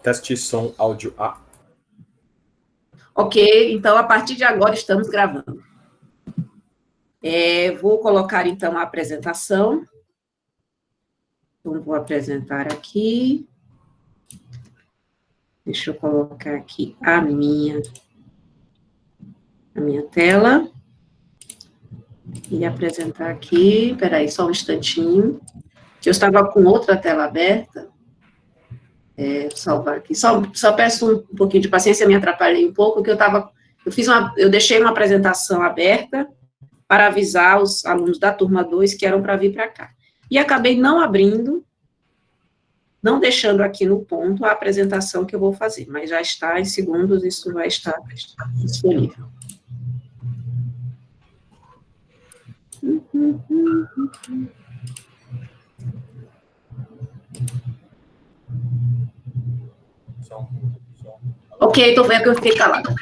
Teste som, áudio A. Ok, então, a partir de agora, estamos gravando. Vou colocar, então, a apresentação. Então, vou apresentar aqui. Deixa eu colocar aqui a minha tela. E apresentar aqui. Espera aí, só um instantinho. Que eu estava com outra tela aberta. Vou salvar aqui. Só peço um pouquinho de paciência, me atrapalhei um pouco, que eu deixei uma apresentação aberta para avisar os alunos da turma 2 que eram para vir para cá. E acabei não abrindo, não deixando aqui no ponto a apresentação que eu vou fazer, mas já está em segundos, isso vai estar disponível. Ok, estou vendo que eu fiquei calada.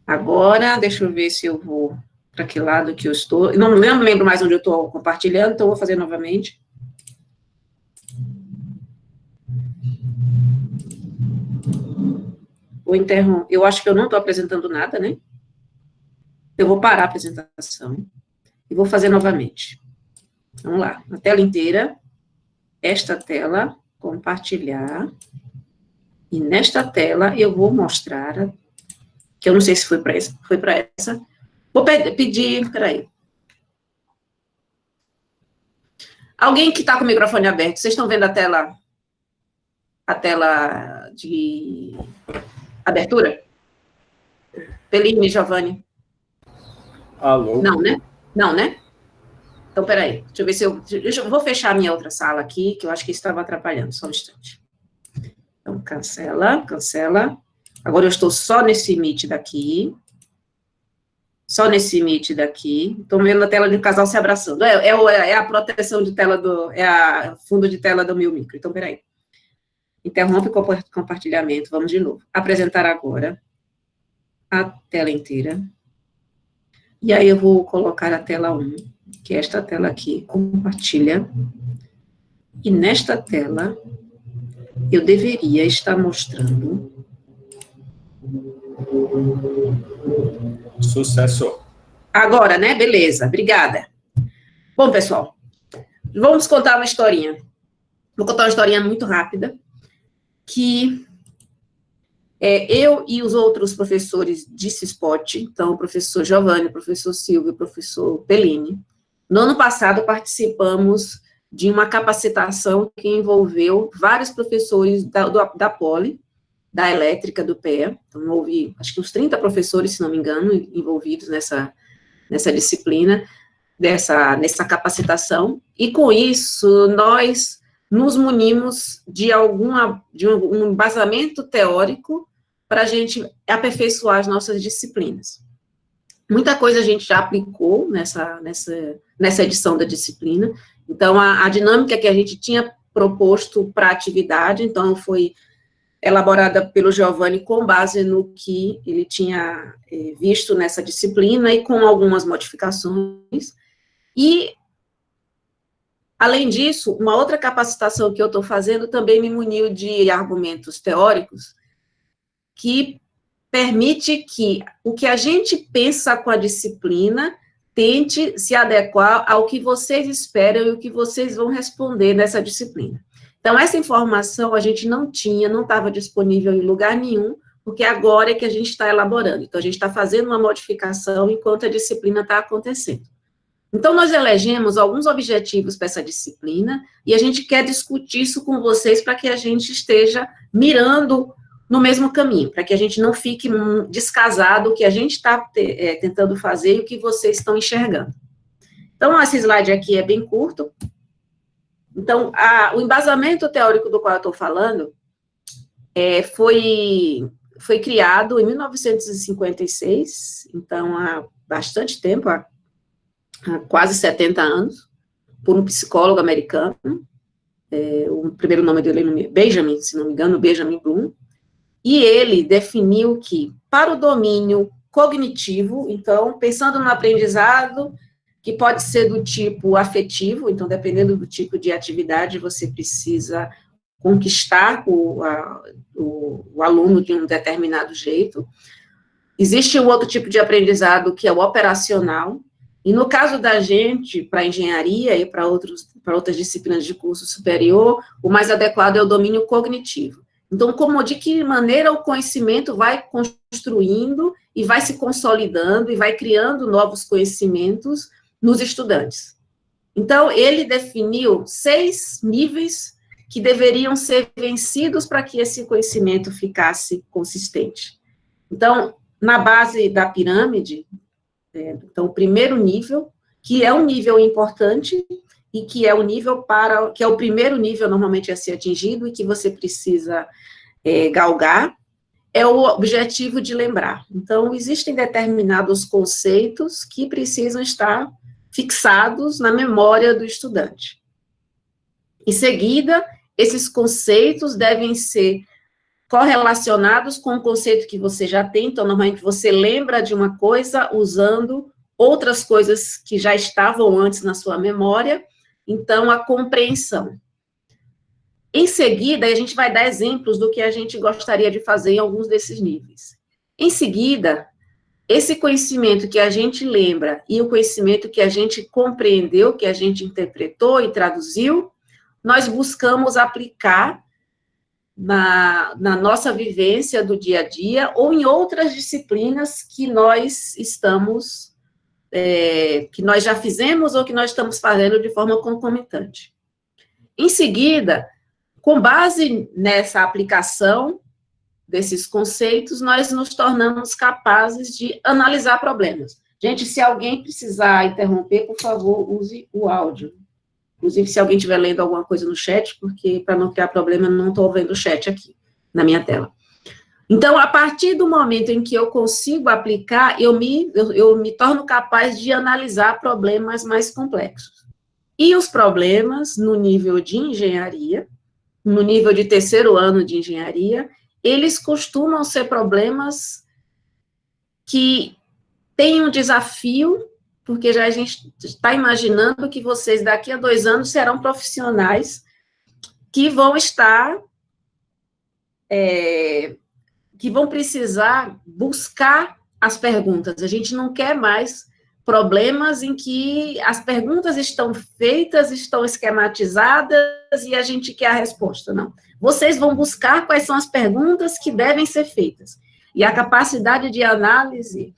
Agora, deixa eu ver se eu vou para que lado que eu estou. Não lembro mais onde eu estou compartilhando, então vou fazer novamente. Eu acho que eu não estou apresentando nada, né? Eu vou parar a apresentação e vou fazer novamente. Vamos lá, a tela inteira, esta tela, compartilhar, e nesta tela eu vou mostrar, que eu não sei se foi para essa, vou pedir, peraí. Alguém que está com o microfone aberto, vocês estão vendo a tela de abertura? Peline, Giovanni? Alô? Não, né? Não, né? Então, peraí, deixa eu ver se eu vou fechar a minha outra sala aqui, que eu acho que estava atrapalhando, só um instante. Então, cancela. Agora eu estou só nesse Meet daqui. Só nesse Meet daqui. Estou vendo a tela de um casal se abraçando. É a proteção de tela é a fundo de tela do meu micro. Então, peraí. Interrompe o compartilhamento. Vamos de novo. Apresentar agora a tela inteira. E aí eu vou colocar a tela 1, que é esta tela aqui. Compartilha. E nesta tela, eu deveria estar mostrando... Sucesso. Agora, né? Beleza, obrigada. Bom, pessoal, vamos contar uma historinha. Vou contar uma historinha muito rápida, que eu e os outros professores de CISPOT, então o professor Giovanni, o professor Silvio, o professor Peline, no ano passado participamos de uma capacitação que envolveu vários professores da Poli, da elétrica do PEA, então houve, acho que uns 30 professores, se não me engano, envolvidos nessa disciplina, nessa capacitação, e com isso nós nos munimos de um embasamento teórico para a gente aperfeiçoar as nossas disciplinas. Muita coisa a gente já aplicou nessa edição da disciplina, então a dinâmica que a gente tinha proposto para a atividade, então foi elaborada pelo Giovanni com base no que ele tinha visto nessa disciplina e com algumas modificações. E, além disso, uma outra capacitação que eu estou fazendo também me muniu de argumentos teóricos que permite que o que a gente pensa com a disciplina tente se adequar ao que vocês esperam e o que vocês vão responder nessa disciplina. Então, essa informação a gente não estava disponível em lugar nenhum, porque agora é que a gente está elaborando. Então, a gente está fazendo uma modificação enquanto a disciplina está acontecendo. Então, nós elegemos alguns objetivos para essa disciplina, e a gente quer discutir isso com vocês para que a gente esteja mirando no mesmo caminho, para que a gente não fique descasado o que a gente está tentando fazer e o que vocês estão enxergando. Então, esse slide aqui é bem curto. Então, o embasamento teórico do qual eu estou falando foi criado em 1956, então há bastante tempo, há quase 70 anos, por um psicólogo americano, o primeiro nome dele é Benjamin, se não me engano, Benjamin Bloom, e ele definiu que, para o domínio cognitivo, então, pensando no aprendizado, que pode ser do tipo afetivo, então, dependendo do tipo de atividade, você precisa conquistar o aluno de um determinado jeito. Existe um outro tipo de aprendizado que é o operacional, e no caso da gente, para engenharia e para outras disciplinas de curso superior, o mais adequado é o domínio cognitivo. Então, de que maneira o conhecimento vai construindo e vai se consolidando e vai criando novos conhecimentos nos estudantes. Então, ele definiu 6 níveis que deveriam ser vencidos para que esse conhecimento ficasse consistente. Então, na base da pirâmide, então, o primeiro nível, que é um nível importante e que é o nível que é o primeiro nível normalmente a ser atingido e que você precisa galgar, é o objetivo de lembrar. Então, existem determinados conceitos que precisam estar fixados na memória do estudante. Em seguida, esses conceitos devem ser correlacionados com o conceito que você já tem, então, normalmente você lembra de uma coisa usando outras coisas que já estavam antes na sua memória, então, a compreensão. Em seguida, a gente vai dar exemplos do que a gente gostaria de fazer em alguns desses níveis. Em seguida, esse conhecimento que a gente lembra e o conhecimento que a gente compreendeu, que a gente interpretou e traduziu, nós buscamos aplicar na nossa vivência do dia a dia ou em outras disciplinas que nós estamos, que nós já fizemos ou que nós estamos fazendo de forma concomitante. Em seguida, com base nessa aplicação desses conceitos, nós nos tornamos capazes de analisar problemas. Gente, se alguém precisar interromper, por favor, use o áudio. Inclusive, se alguém estiver lendo alguma coisa no chat, porque, para não criar problema, eu não estou vendo o chat aqui, na minha tela. Então, a partir do momento em que eu consigo aplicar, eu me torno capaz de analisar problemas mais complexos. E os problemas, no nível de engenharia, no nível de 3º ano de engenharia, eles costumam ser problemas que têm um desafio, porque já a gente está imaginando que vocês, daqui a 2 anos, serão profissionais que vão estar, que vão precisar buscar as perguntas. A gente não quer mais problemas em que as perguntas estão feitas, estão esquematizadas e a gente quer a resposta, não. Vocês vão buscar quais são as perguntas que devem ser feitas. E a capacidade de análise,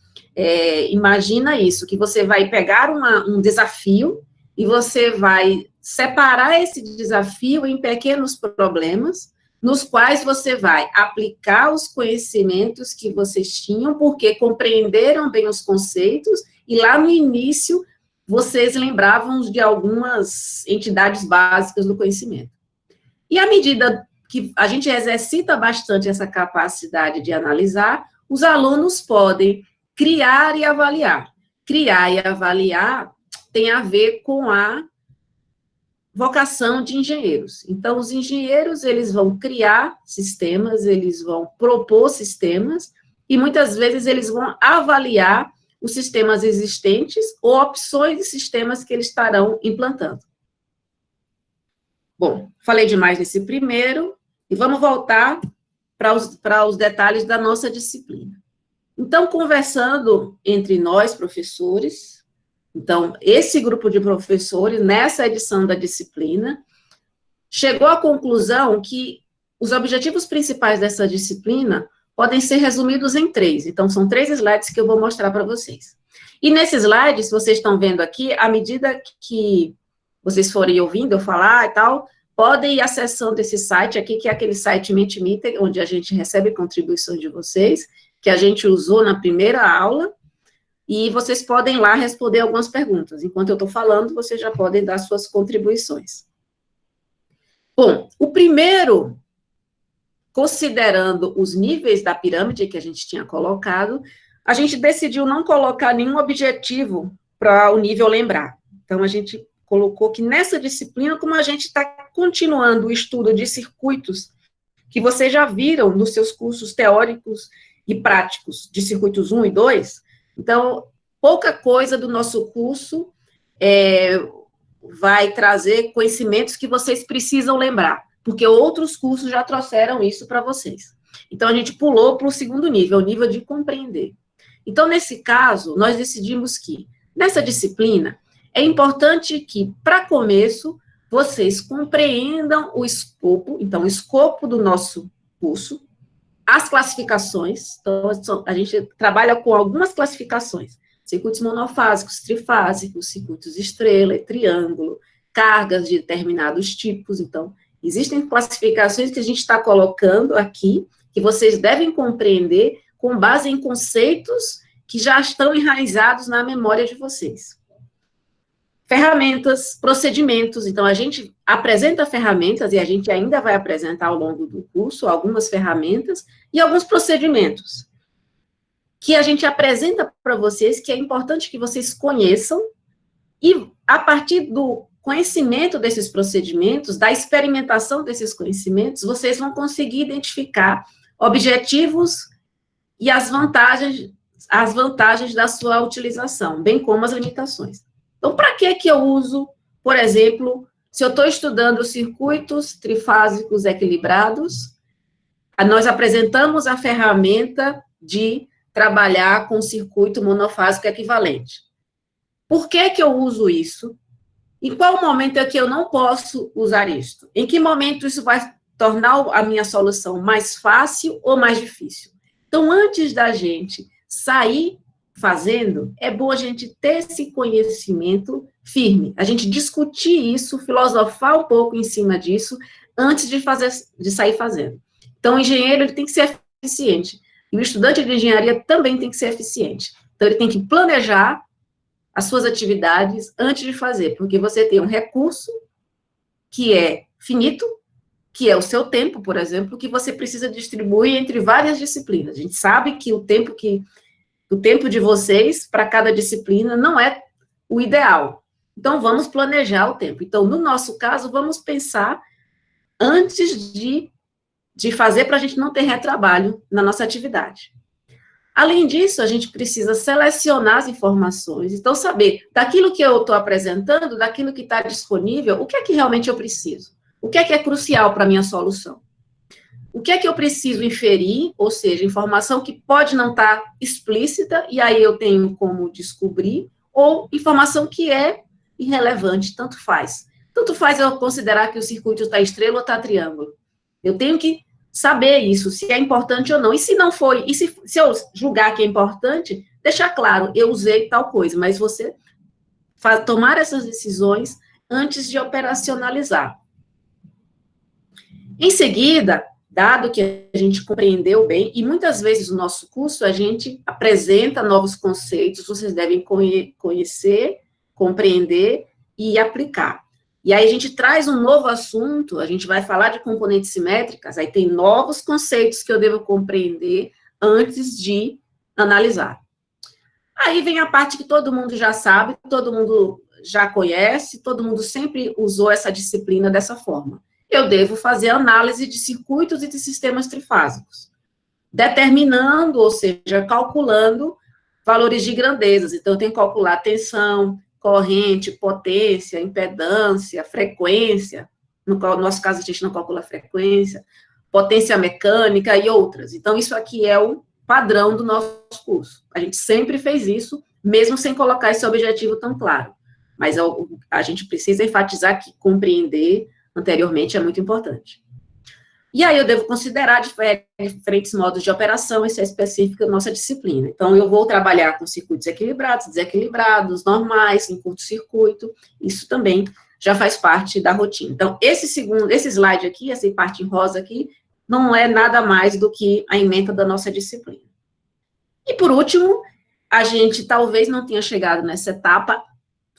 imagina isso, que você vai pegar um desafio e você vai separar esse desafio em pequenos problemas, nos quais você vai aplicar os conhecimentos que vocês tinham, porque compreenderam bem os conceitos, e lá no início, vocês lembravam de algumas entidades básicas do conhecimento. E à medida que a gente exercita bastante essa capacidade de analisar, os alunos podem criar e avaliar. Criar e avaliar tem a ver com a vocação de engenheiros. Então, os engenheiros, eles vão criar sistemas, eles vão propor sistemas, e muitas vezes eles vão avaliar os sistemas existentes ou opções de sistemas que eles estarão implantando. Bom, falei demais nesse primeiro, e vamos voltar para os detalhes da nossa disciplina. Então, conversando entre nós, professores, então, esse grupo de professores, nessa edição da disciplina, chegou à conclusão que os objetivos principais dessa disciplina podem ser resumidos em 3. Então, são 3 slides que eu vou mostrar para vocês. E nesses slides, vocês estão vendo aqui, à medida que vocês forem ouvindo eu falar e tal, podem ir acessando esse site aqui, que é aquele site Mentimeter, onde a gente recebe contribuições de vocês, que a gente usou na primeira aula, e vocês podem lá responder algumas perguntas. Enquanto eu estou falando, vocês já podem dar suas contribuições. Bom, o primeiro, considerando os níveis da pirâmide que a gente tinha colocado, a gente decidiu não colocar nenhum objetivo para o nível lembrar. Então, a gente colocou que nessa disciplina, como a gente está continuando o estudo de circuitos, que vocês já viram nos seus cursos teóricos e práticos de circuitos 1 e 2, então, pouca coisa do nosso curso vai trazer conhecimentos que vocês precisam lembrar. porque outros cursos já trouxeram isso para vocês. Então, a gente pulou para o segundo nível, o nível de compreender. Então, nesse caso, nós decidimos que, nessa disciplina, é importante que, para começo, vocês compreendam o escopo, então, o escopo do nosso curso, as classificações, então, a gente trabalha com algumas classificações, circuitos monofásicos, trifásicos, circuitos estrela e triângulo, cargas de determinados tipos, então, existem classificações que a gente está colocando aqui, que vocês devem compreender com base em conceitos que já estão enraizados na memória de vocês. Ferramentas, procedimentos, então a gente apresenta ferramentas, e a gente ainda vai apresentar ao longo do curso algumas ferramentas e alguns procedimentos, que a gente apresenta para vocês, que é importante que vocês conheçam, e a partir do conhecimento desses procedimentos, da experimentação desses conhecimentos, vocês vão conseguir identificar objetivos e as vantagens da sua utilização, bem como as limitações. Então, para que eu uso, por exemplo, se eu estou estudando circuitos trifásicos equilibrados, nós apresentamos a ferramenta de trabalhar com circuito monofásico equivalente. Por que eu uso isso? Em qual momento é que eu não posso usar isso? Em que momento isso vai tornar a minha solução mais fácil ou mais difícil? Então, antes da gente sair fazendo, é bom a gente ter esse conhecimento firme, a gente discutir isso, filosofar um pouco em cima disso, antes de sair fazendo. Então, o engenheiro ele tem que ser eficiente, e o estudante de engenharia também tem que ser eficiente. Então, ele tem que planejar as suas atividades antes de fazer, porque você tem um recurso que é finito, que é o seu tempo, por exemplo, que você precisa distribuir entre várias disciplinas. A gente sabe que o tempo de vocês para cada disciplina não é o ideal. Então, vamos planejar o tempo. Então, no nosso caso, vamos pensar antes de fazer para a gente não ter retrabalho na nossa atividade. Além disso, a gente precisa selecionar as informações, então saber daquilo que eu estou apresentando, daquilo que está disponível, o que é que realmente eu preciso? O que é crucial para a minha solução? O que é que eu preciso inferir, ou seja, informação que pode não estar explícita, e aí eu tenho como descobrir, ou informação que é irrelevante, tanto faz. Tanto faz eu considerar que o circuito está estrela ou está triângulo. Eu tenho que saber isso, se é importante ou não. E se não for, e se eu julgar que é importante, deixar claro, eu usei tal coisa, mas você tomar essas decisões antes de operacionalizar. Em seguida, dado que a gente compreendeu bem, e muitas vezes no nosso curso a gente apresenta novos conceitos, vocês devem conhecer, compreender e aplicar. E aí a gente traz um novo assunto, a gente vai falar de componentes simétricas, aí tem novos conceitos que eu devo compreender antes de analisar. Aí vem a parte que todo mundo já sabe, todo mundo já conhece, todo mundo sempre usou essa disciplina dessa forma. Eu devo fazer análise de circuitos e de sistemas trifásicos, determinando, ou seja, calculando valores de grandezas. Então, eu tenho que calcular tensão, corrente, potência, impedância, frequência. No nosso caso, a gente não calcula frequência, potência mecânica e outras. Então, isso aqui é o padrão do nosso curso. A gente sempre fez isso, mesmo sem colocar esse objetivo tão claro. Mas a gente precisa enfatizar que compreender anteriormente é muito importante. E aí eu devo considerar diferentes modos de operação, isso é específico da nossa disciplina. Então, eu vou trabalhar com circuitos equilibrados, desequilibrados, normais, em curto-circuito, isso também já faz parte da rotina. Então, esse slide aqui, essa parte em rosa aqui, não é nada mais do que a ementa da nossa disciplina. E, por último, a gente talvez não tenha chegado nessa etapa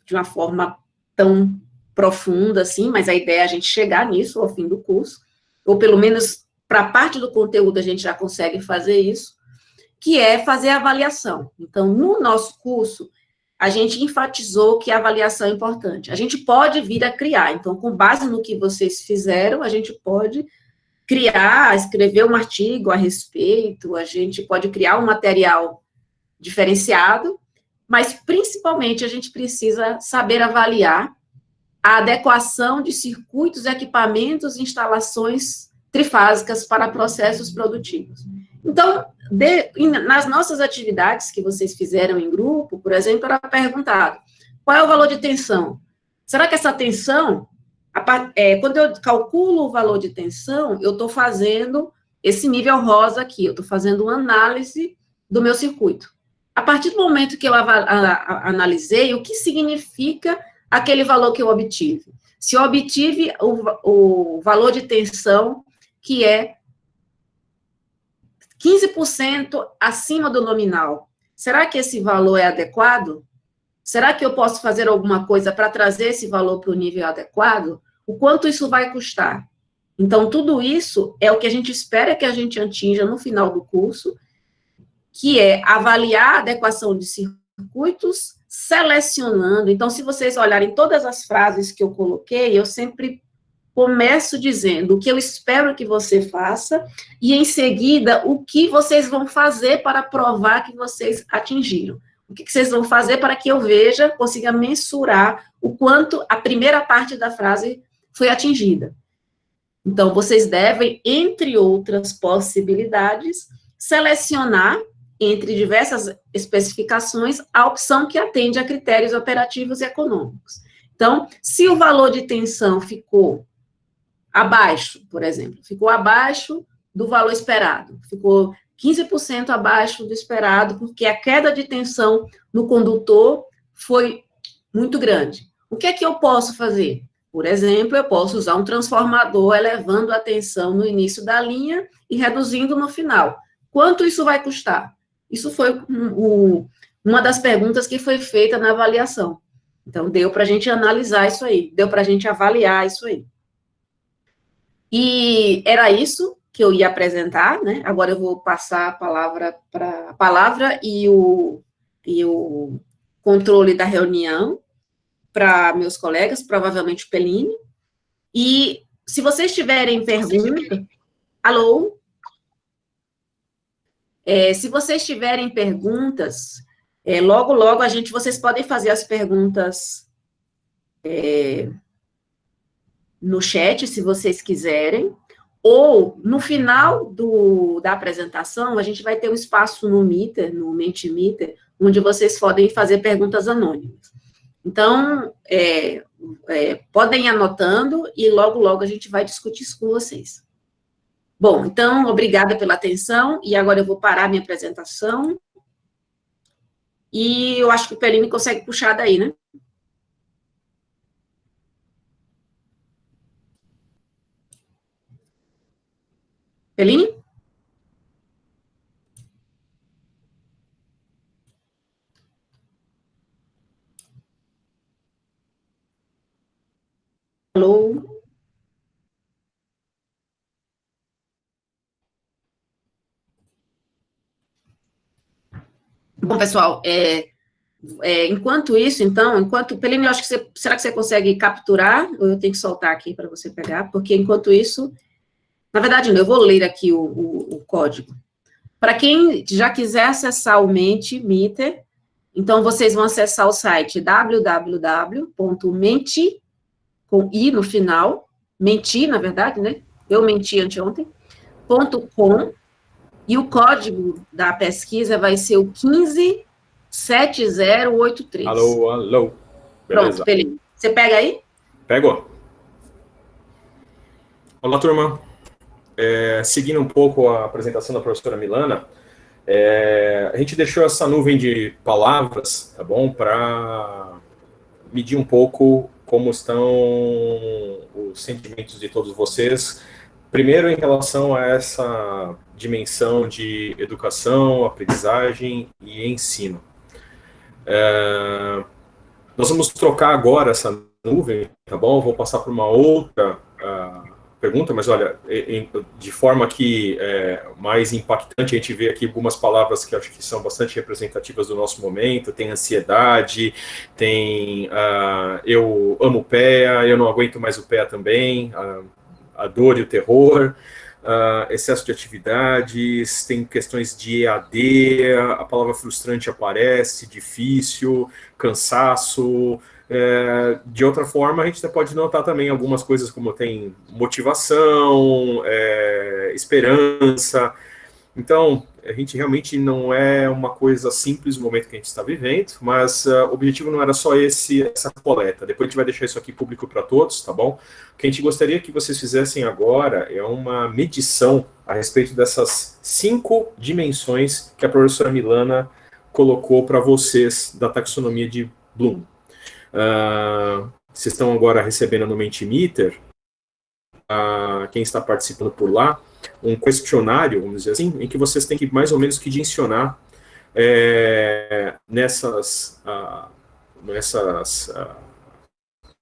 de uma forma tão profunda, assim, mas a ideia é a gente chegar nisso ao fim do curso, ou pelo menos para parte do conteúdo a gente já consegue fazer isso, que é fazer a avaliação. Então, no nosso curso, a gente enfatizou que a avaliação é importante. A gente pode vir a criar, então, com base no que vocês fizeram, a gente pode criar, escrever um artigo a respeito, a gente pode criar um material diferenciado, mas, principalmente, a gente precisa saber avaliar a adequação de circuitos, equipamentos e instalações trifásicas para processos produtivos. Então, nas nossas atividades que vocês fizeram em grupo, por exemplo, era perguntado, qual é o valor de tensão? Será que essa tensão, quando eu calculo o valor de tensão, eu estou fazendo esse nível rosa aqui, eu estou fazendo uma análise do meu circuito. A partir do momento que eu analisei, o que significa aquele valor que eu obtive? Se eu obtive o valor de tensão que é 15% acima do nominal, será que esse valor é adequado? Será que eu posso fazer alguma coisa para trazer esse valor para o nível adequado? O quanto isso vai custar? Então, tudo isso é o que a gente espera que a gente atinja no final do curso, que é avaliar a adequação de circuitos, selecionando. Então, se vocês olharem todas as frases que eu coloquei, eu sempre começo dizendo o que eu espero que você faça e, em seguida, o que vocês vão fazer para provar que vocês atingiram. O que vocês vão fazer para que eu veja, consiga mensurar o quanto a primeira parte da frase foi atingida. Então, vocês devem, entre outras possibilidades, selecionar, entre diversas especificações, a opção que atende a critérios operativos e econômicos. Então, se o valor de tensão ficou abaixo, por exemplo, ficou abaixo do valor esperado, ficou 15% abaixo do esperado, porque a queda de tensão no condutor foi muito grande. O que é que eu posso fazer? Por exemplo, eu posso usar um transformador elevando a tensão no início da linha e reduzindo no final. Quanto isso vai custar? Isso foi uma das perguntas que foi feita na avaliação. Então, deu para a gente analisar isso aí, deu para a gente avaliar isso aí. E era isso que eu ia apresentar, né? Agora eu vou passar a palavra e o controle da reunião para meus colegas, provavelmente o Peline. E se vocês tiverem pergunta, alô? Se vocês tiverem perguntas, logo, logo vocês podem fazer as perguntas no chat, se vocês quiserem, ou no final da apresentação, a gente vai ter um espaço no Meeter, no Mentimeter, onde vocês podem fazer perguntas anônimas. Então, podem ir anotando e logo, logo a gente vai discutir isso com vocês. Bom, então, obrigada pela atenção, e agora eu vou parar minha apresentação, e eu acho que o Peline consegue puxar daí, né? Peline? Alô? Bom, pessoal, enquanto isso, então, Peline, eu acho que será que você consegue capturar, ou eu tenho que soltar aqui para você pegar? Porque, enquanto isso, na verdade, eu vou ler aqui o código. Para quem já quiser acessar o Mentimeter, então, vocês vão acessar o site www.menti, com i no final, menti, na verdade, né? Eu menti anteontem, .com, e o código da pesquisa vai ser o 157083. Alô, alô. Beleza. Pronto, Felipe. Você pega aí? Pego. Olá, turma. Seguindo um pouco a apresentação da professora Milana, a gente deixou essa nuvem de palavras, tá bom, para medir um pouco como estão os sentimentos de todos vocês. Primeiro, em relação a essa dimensão de educação, aprendizagem e ensino. Nós vamos trocar agora essa nuvem, tá bom? Vou passar para uma outra pergunta, mas olha, de forma que mais impactante, a gente vê aqui algumas palavras que acho que são bastante representativas do nosso momento. Tem ansiedade, tem eu amo o PEA, eu não aguento mais o PEA também, a dor e o terror, excesso de atividades, tem questões de EAD, a palavra frustrante aparece, difícil, cansaço, De outra forma, a gente pode notar também algumas coisas como tem motivação, esperança. Então, a gente realmente não é uma coisa simples no momento que a gente está vivendo, mas o objetivo não era só essa coleta. Depois a gente vai deixar isso aqui público para todos, tá bom? O que a gente gostaria que vocês fizessem agora é uma medição a respeito dessas 5 dimensões que a professora Milana colocou para vocês da taxonomia de Bloom. Vocês estão agora recebendo no Mentimeter, quem está participando por lá, um questionário, vamos dizer assim, em que vocês têm que mais ou menos que dimensionar nessas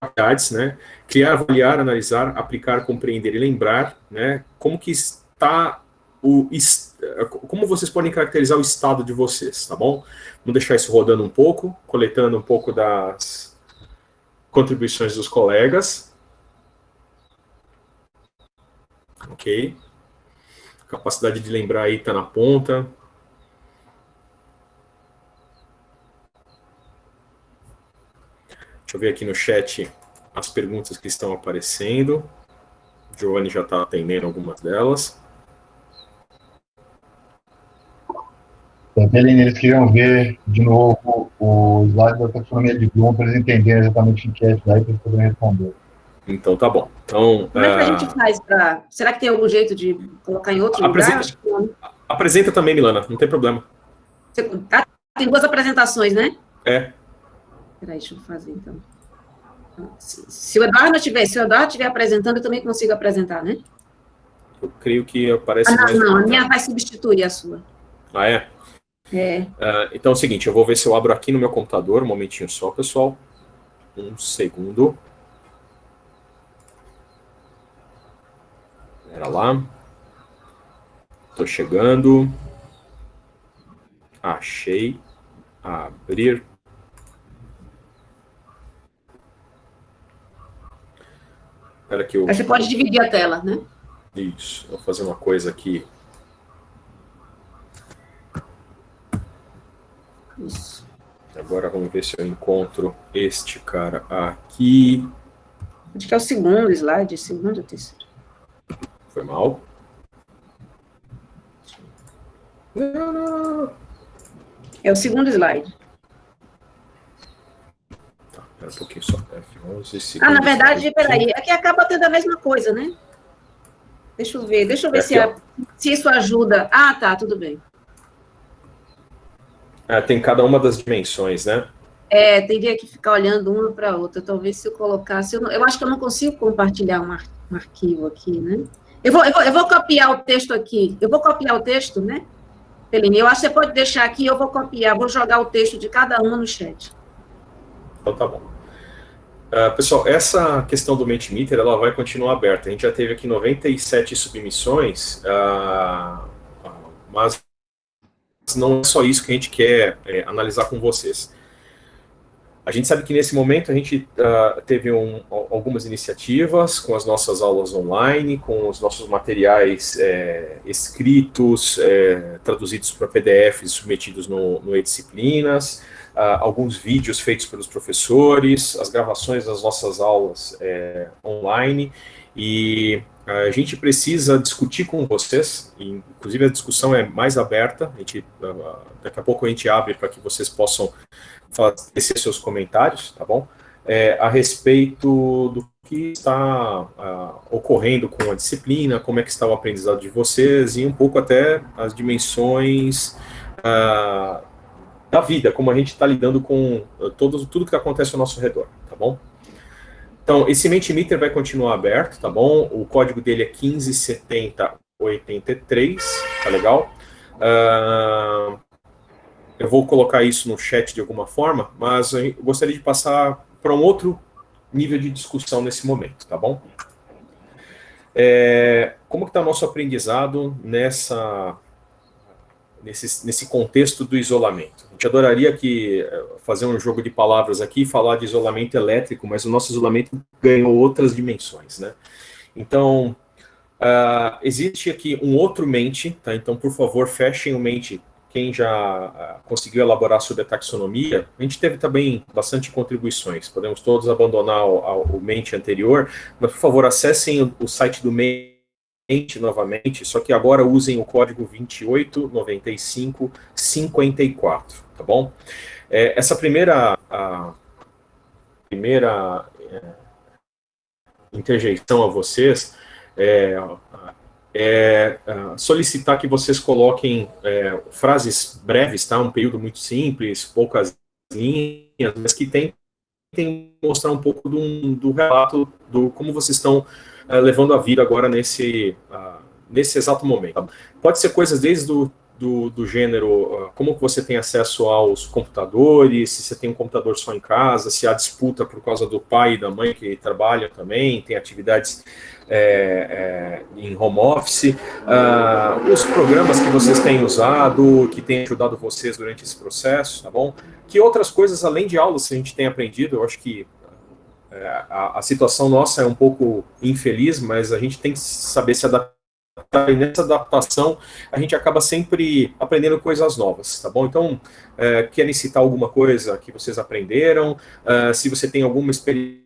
atividades, né? Criar, avaliar, analisar, aplicar, compreender e lembrar, né? Como que está como vocês podem caracterizar o estado de vocês, tá bom? Vamos deixar isso rodando um pouco, coletando um pouco das contribuições dos colegas. Ok. Capacidade de lembrar aí está na ponta. Deixa eu ver aqui no chat as perguntas que estão aparecendo. O Giovanni já está atendendo algumas delas. Eles queriam ver de novo o slide da taxonomia de Bloom para eles entenderem exatamente o que é isso daí para eles poderem responder. Então, tá bom. Então, como é que a gente faz para... Será que tem algum jeito de colocar em outro lugar? Apresenta também, Milana, não tem problema. Tem 2 apresentações, né? Peraí, deixa eu fazer, então. Se o Eduardo estiver apresentando, eu também consigo apresentar, né? Eu creio que aparece mais... Não, a minha vai substituir a sua. É? Então é o seguinte, eu vou ver se eu abro aqui no meu computador, um momentinho só, pessoal. Um segundo. Pera lá. Estou chegando. Achei. Abrir. Espera que eu... Aí você pode dividir a tela, né? Isso. Vou fazer uma coisa aqui. Isso. Agora vamos ver se eu encontro este cara aqui. Acho que é o segundo slide, segundo ou terceiro. Foi mal. Não. É o segundo slide. Tá, espera um pouquinho só. F11, na verdade, peraí, aqui acaba tendo a mesma coisa, né? Deixa eu ver se isso ajuda. Tá, tudo bem. Tem cada uma das dimensões, né? Teria que ficar olhando uma para a outra. Talvez se eu colocasse... Eu acho que eu não consigo compartilhar um arquivo aqui, né? Eu vou copiar o texto aqui. Eu vou copiar o texto, né? Peline, eu acho que você pode deixar aqui, eu vou copiar, vou jogar o texto de cada uma no chat. Então tá bom. Pessoal, essa questão do Mentimeter, ela vai continuar aberta. A gente já teve aqui 97 submissões, mas não é só isso que a gente quer analisar com vocês. A gente sabe que nesse momento a gente teve algumas iniciativas com as nossas aulas online, com os nossos materiais escritos, traduzidos para PDFs submetidos no e-disciplinas, alguns vídeos feitos pelos professores, as gravações das nossas aulas online, e a gente precisa discutir com vocês, inclusive a discussão é mais aberta, daqui a pouco a gente abre para que vocês possam fazer seus comentários, tá bom? A respeito do que está ocorrendo com a disciplina, como é que está o aprendizado de vocês, e um pouco até as dimensões da vida, como a gente está lidando com tudo que acontece ao nosso redor, tá bom? Então, esse Mentimeter vai continuar aberto, tá bom? O código dele é 157083, tá legal? Eu vou colocar isso no chat de alguma forma, mas eu gostaria de passar para um outro nível de discussão nesse momento, tá bom? Como que está o nosso aprendizado nesse contexto do isolamento? A gente adoraria fazer um jogo de palavras aqui e falar de isolamento elétrico, mas o nosso isolamento ganhou outras dimensões, né? Então, existe aqui um outro Mente, tá? Então, por favor, fechem o Mente quem já conseguiu elaborar sobre a taxonomia, a gente teve também bastante contribuições. Podemos todos abandonar o Mente anterior, mas, por favor, acessem o site do Mente novamente, só que agora usem o código 289554, tá bom? Essa primeira interjeição a vocês solicitar que vocês coloquem frases breves, tá? Um período muito simples, poucas linhas, mas que tentem mostrar um pouco do relato do como vocês estão levando a vida agora nesse exato momento. Tá? Pode ser coisas desde do gênero, como que você tem acesso aos computadores, se você tem um computador só em casa, se há disputa por causa do pai e da mãe que trabalham também, tem atividades em home office, os programas que vocês têm usado, que têm ajudado vocês durante esse processo, tá bom? Que outras coisas, além de aulas que a gente tem aprendido, eu acho que a situação nossa é um pouco infeliz, mas a gente tem que saber se adaptar. E nessa adaptação, a gente acaba sempre aprendendo coisas novas, tá bom? Então, querem citar alguma coisa que vocês aprenderam? Se você tem alguma experiência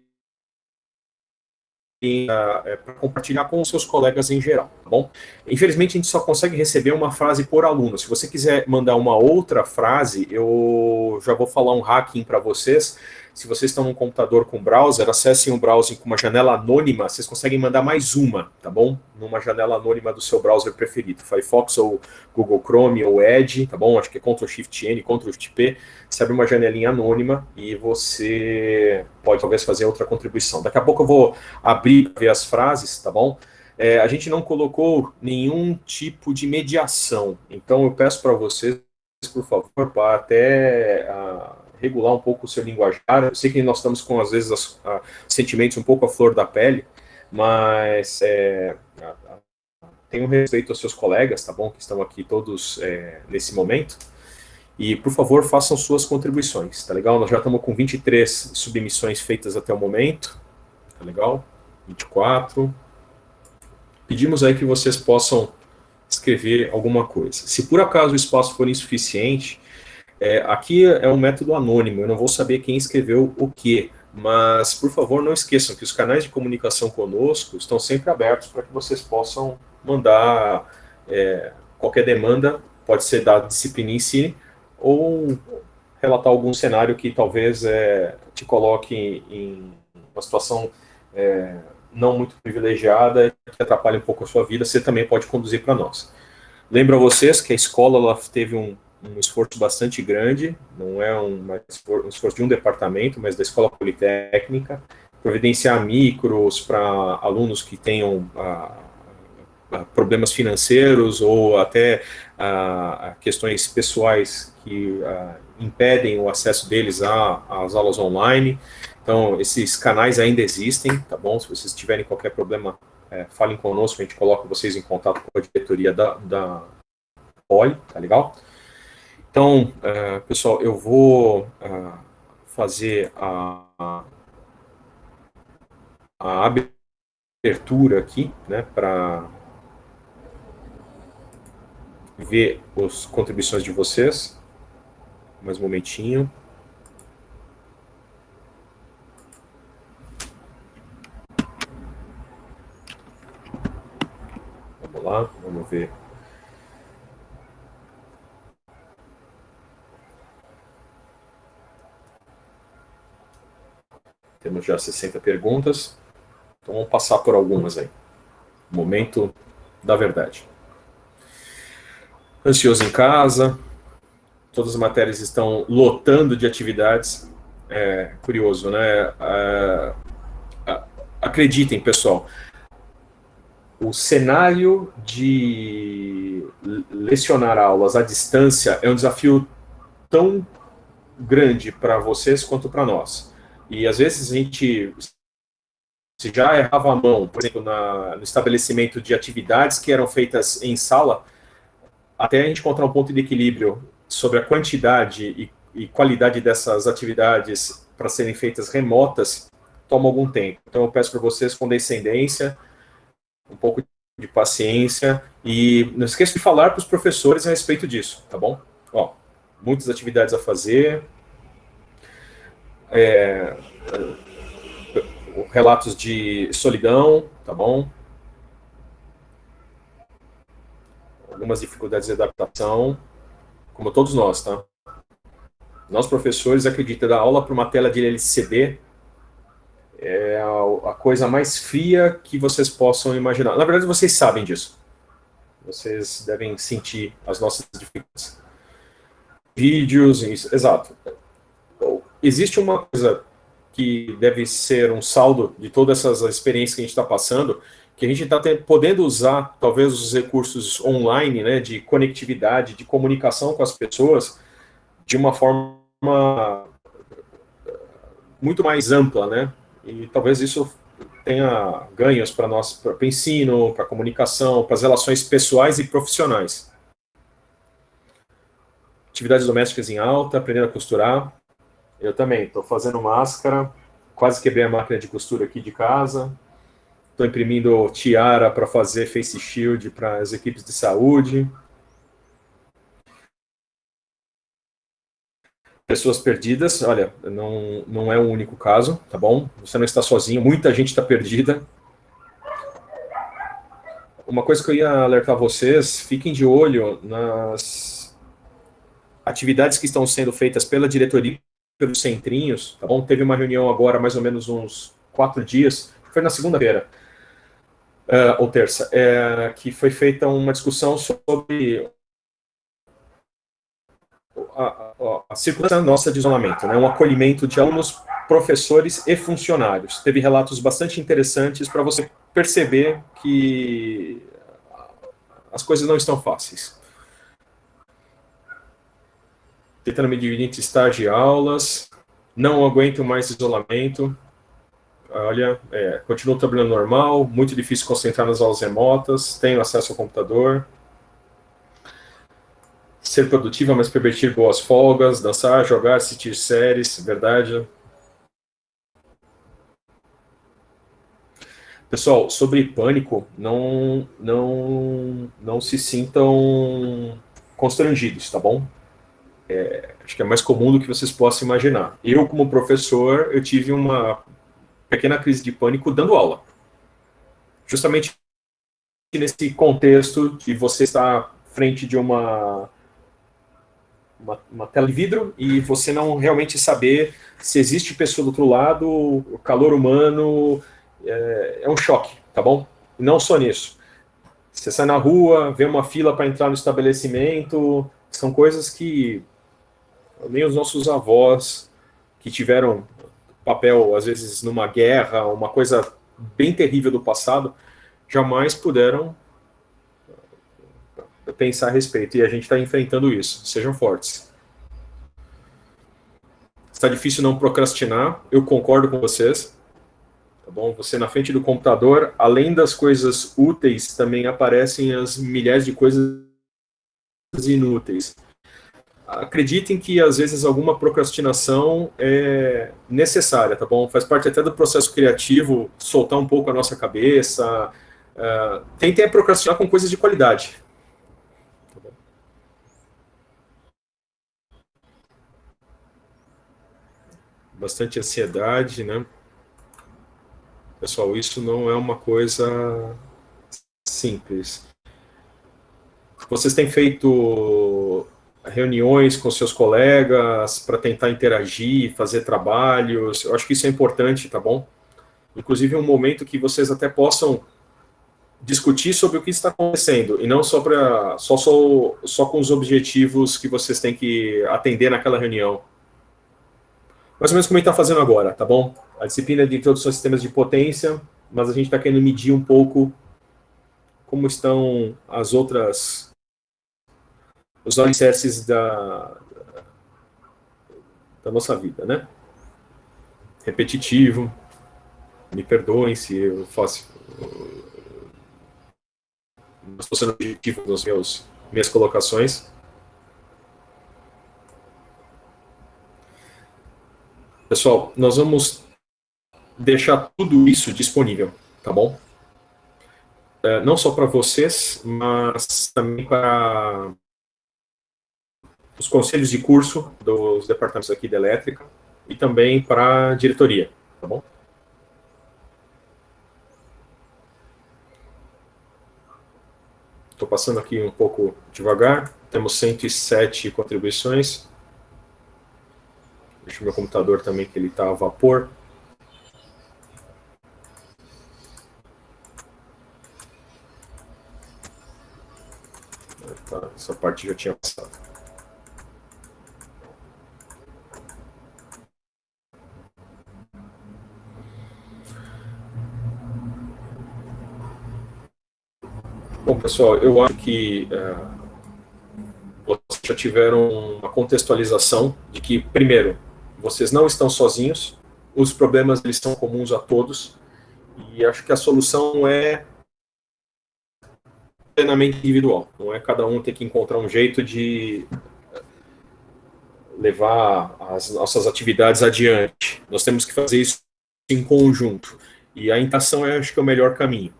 para compartilhar com os seus colegas em geral, tá bom? Infelizmente, a gente só consegue receber uma frase por aluno. Se você quiser mandar uma outra frase, eu já vou falar um hacking para vocês. Se vocês estão num computador com browser, acessem o browser com uma janela anônima, vocês conseguem mandar mais uma, tá bom? Numa janela anônima do seu browser preferido, Firefox ou Google Chrome ou Edge, tá bom? Acho que é Ctrl+Shift+N, Ctrl+P, você abre uma janelinha anônima e você pode talvez fazer outra contribuição. Daqui a pouco eu vou abrir para ver as frases, tá bom? A gente não colocou nenhum tipo de mediação, então eu peço para vocês, por favor, para até regular um pouco o seu linguajar. Eu sei que nós estamos com, às vezes, sentimentos um pouco à flor da pele, mas tenham respeito aos seus colegas, tá bom? Que estão aqui todos nesse momento. E, por favor, façam suas contribuições, tá legal? Nós já estamos com 23 submissões feitas até o momento, tá legal? 24. Pedimos aí que vocês possam escrever alguma coisa. Se por acaso o espaço for insuficiente, aqui é um método anônimo, eu não vou saber quem escreveu o quê, mas, por favor, não esqueçam que os canais de comunicação conosco estão sempre abertos para que vocês possam mandar qualquer demanda, pode ser da disciplina em si, ou relatar algum cenário que talvez te coloque em uma situação não muito privilegiada, que atrapalhe um pouco a sua vida, você também pode conduzir para nós. Lembro a vocês que a escola ela teve um esforço bastante grande, não é um esforço de um departamento, mas da Escola Politécnica, providenciar micros para alunos que tenham problemas financeiros ou até questões pessoais que impedem o acesso deles às aulas online. Então, esses canais ainda existem, tá bom? Se vocês tiverem qualquer problema, falem conosco, a gente coloca vocês em contato com a diretoria da Poli, tá legal? Então, pessoal, eu vou fazer a abertura aqui, né, para ver as contribuições de vocês. Mais um momentinho. Vamos lá, vamos ver. Temos já 60 perguntas, então vamos passar por algumas aí. Momento da verdade. Ansioso em casa, todas as matérias estão lotando de atividades. Curioso, né? Acreditem, pessoal, o cenário de lecionar aulas à distância é um desafio tão grande para vocês quanto para nós. E às vezes a gente já errava a mão, por exemplo, no estabelecimento de atividades que eram feitas em sala, até a gente encontrar um ponto de equilíbrio sobre a quantidade e qualidade dessas atividades para serem feitas remotas, toma algum tempo. Então eu peço para vocês condescendência, um pouco de paciência, e não esqueça de falar para os professores a respeito disso, tá bom? Ó, muitas atividades a fazer, relatos de solidão, tá bom? Algumas dificuldades de adaptação, como todos nós, tá? Nós, professores, acreditamos dar aula para uma tela de LCD é a coisa mais fria que vocês possam imaginar. Na verdade, vocês sabem disso. Vocês devem sentir as nossas dificuldades. Vídeos, isso, exato. Existe uma coisa que deve ser um saldo de todas essas experiências que a gente está passando, que a gente está podendo usar, talvez, os recursos online, né, de conectividade, de comunicação com as pessoas, de uma forma muito mais ampla, né? E talvez isso tenha ganhos para nós, para o ensino, para a comunicação, para as relações pessoais e profissionais. Atividades domésticas em alta, aprendendo a costurar. Eu também estou fazendo máscara, quase quebrei a máquina de costura aqui de casa. Estou imprimindo tiara para fazer face shield para as equipes de saúde. Pessoas perdidas, olha, não é o único caso, tá bom? Você não está sozinho, muita gente está perdida. Uma coisa que eu ia alertar vocês, fiquem de olho nas atividades que estão sendo feitas pela diretoria, pelos centrinhos, tá bom? Teve uma reunião agora, mais ou menos uns 4 dias, foi na segunda-feira, ou terça, que foi feita uma discussão sobre a circunstância nossa de isolamento, né? Um acolhimento de alunos, professores e funcionários. Teve relatos bastante interessantes para você perceber que as coisas não estão fáceis. Tentando me dividir entre estágio e aulas, não aguento mais isolamento. Olha, continuo trabalhando normal, muito difícil concentrar nas aulas remotas, tenho acesso ao computador. Ser produtiva, mas permitir boas folgas, dançar, jogar, assistir séries, verdade. Pessoal, sobre pânico, não se sintam constrangidos, tá bom? Acho que é mais comum do que vocês possam imaginar. Eu, como professor, eu tive uma pequena crise de pânico dando aula. Justamente nesse contexto de você estar frente de uma tela de vidro e você não realmente saber se existe pessoa do outro lado, o calor humano, é um choque, tá bom? E não só nisso. Você sai na rua, vê uma fila para entrar no estabelecimento, são coisas que nem os nossos avós, que tiveram papel, às vezes, numa guerra, uma coisa bem terrível do passado, jamais puderam pensar a respeito. E a gente está enfrentando isso. Sejam fortes. Está difícil não procrastinar, eu concordo com vocês. Tá bom? Você na frente do computador, além das coisas úteis, também aparecem as milhares de coisas inúteis. Acreditem que, às vezes, alguma procrastinação é necessária, tá bom? Faz parte até do processo criativo, soltar um pouco a nossa cabeça. Tentem procrastinar com coisas de qualidade. Tá bom? Bastante ansiedade, né? Pessoal, isso não é uma coisa simples. Vocês têm feito reuniões com seus colegas para tentar interagir, fazer trabalhos. Eu acho que isso é importante, tá bom? Inclusive um momento que vocês até possam discutir sobre o que está acontecendo e não só com os objetivos que vocês têm que atender naquela reunião. Mais ou menos como a gente está fazendo agora, tá bom? A disciplina de introdução a sistemas de potência, mas a gente está querendo medir um pouco como estão os alicerces da nossa vida, né? Repetitivo, me perdoem se eu faço, não estou sendo objetivo nas minhas colocações. Pessoal, nós vamos deixar tudo isso disponível, tá bom? Não só para vocês, mas também para os conselhos de curso dos departamentos aqui de elétrica e também para a diretoria, tá bom? Estou passando aqui um pouco devagar, temos 107 contribuições. Deixa o meu computador também, que ele está a vapor. Tá, essa parte já tinha passado. Bom, pessoal, eu acho que vocês já tiveram uma contextualização de que, primeiro, vocês não estão sozinhos, os problemas eles são comuns a todos, e acho que a solução é plenamente individual, não é cada um ter que encontrar um jeito de levar as nossas atividades adiante. Nós temos que fazer isso em conjunto, e a interação eu acho que é o melhor caminho.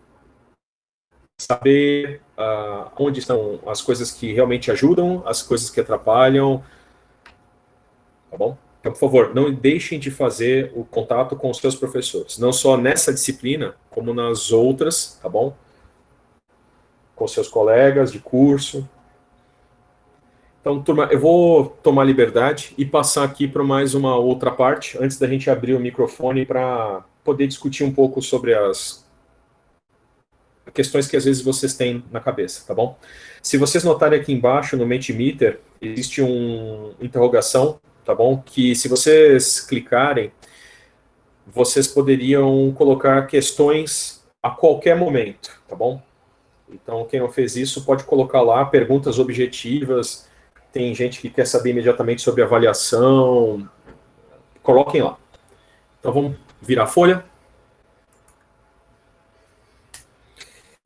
Saber onde estão as coisas que realmente ajudam, as coisas que atrapalham, tá bom? Então, por favor, não deixem de fazer o contato com os seus professores, não só nessa disciplina, como nas outras, tá bom? Com seus colegas de curso. Então, turma, eu vou tomar liberdade e passar aqui para mais uma outra parte, antes da gente abrir o microfone para poder discutir um pouco sobre as questões que às vezes vocês têm na cabeça, tá bom? Se vocês notarem aqui embaixo no Mentimeter, existe uma interrogação, tá bom? Que se vocês clicarem, vocês poderiam colocar questões a qualquer momento, tá bom? Então, quem não fez isso pode colocar lá perguntas objetivas. Tem gente que quer saber imediatamente sobre avaliação. Coloquem lá. Então, vamos virar a folha.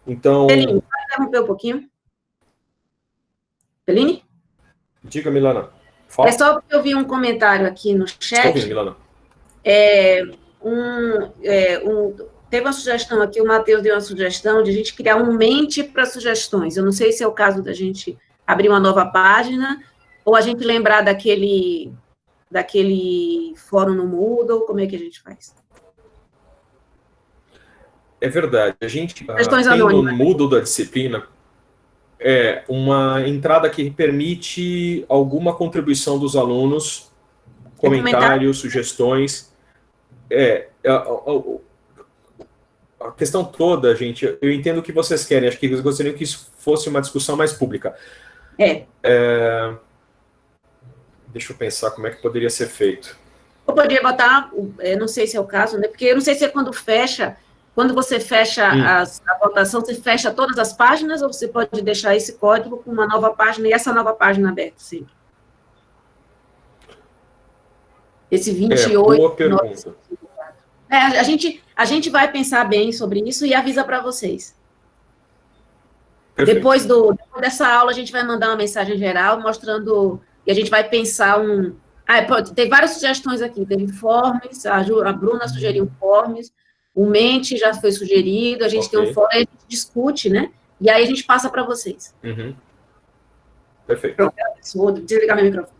Então... Peline, pode interromper um pouquinho? Peline? Diga, Milana. Fala. É só porque eu vi um comentário aqui no chat. Estou ouvindo, Milana. Teve uma sugestão aqui, o Matheus deu uma sugestão de a gente criar um mente para sugestões. Eu não sei se é o caso da gente abrir uma nova página, ou a gente lembrar daquele fórum no Moodle, como é que a gente faz? É verdade. A gente Sugestões tem no anônimas. Moodle da disciplina uma entrada que permite alguma contribuição dos alunos, comentários, sugestões. A questão toda, gente, eu entendo o que vocês querem, acho que eles gostariam que isso fosse uma discussão mais pública. Deixa eu pensar como é que poderia ser feito. Eu poderia botar, não sei se é o caso, né? Porque eu não sei se é quando você fecha a votação, você fecha todas as páginas, ou você pode deixar esse código com uma nova página, e essa nova página aberta, sim. Esse 28... boa pergunta. A gente vai pensar bem sobre isso e avisa para vocês. Perfeito. Depois dessa aula, a gente vai mandar uma mensagem geral mostrando, e a gente vai pensar tem várias sugestões aqui, teve forms, a Bruna sugeriu forms, o Mente já foi sugerido, a gente tem um fórum, a gente discute, né? E aí a gente passa para vocês. Uhum. Perfeito. Pronto, vou desligar meu microfone.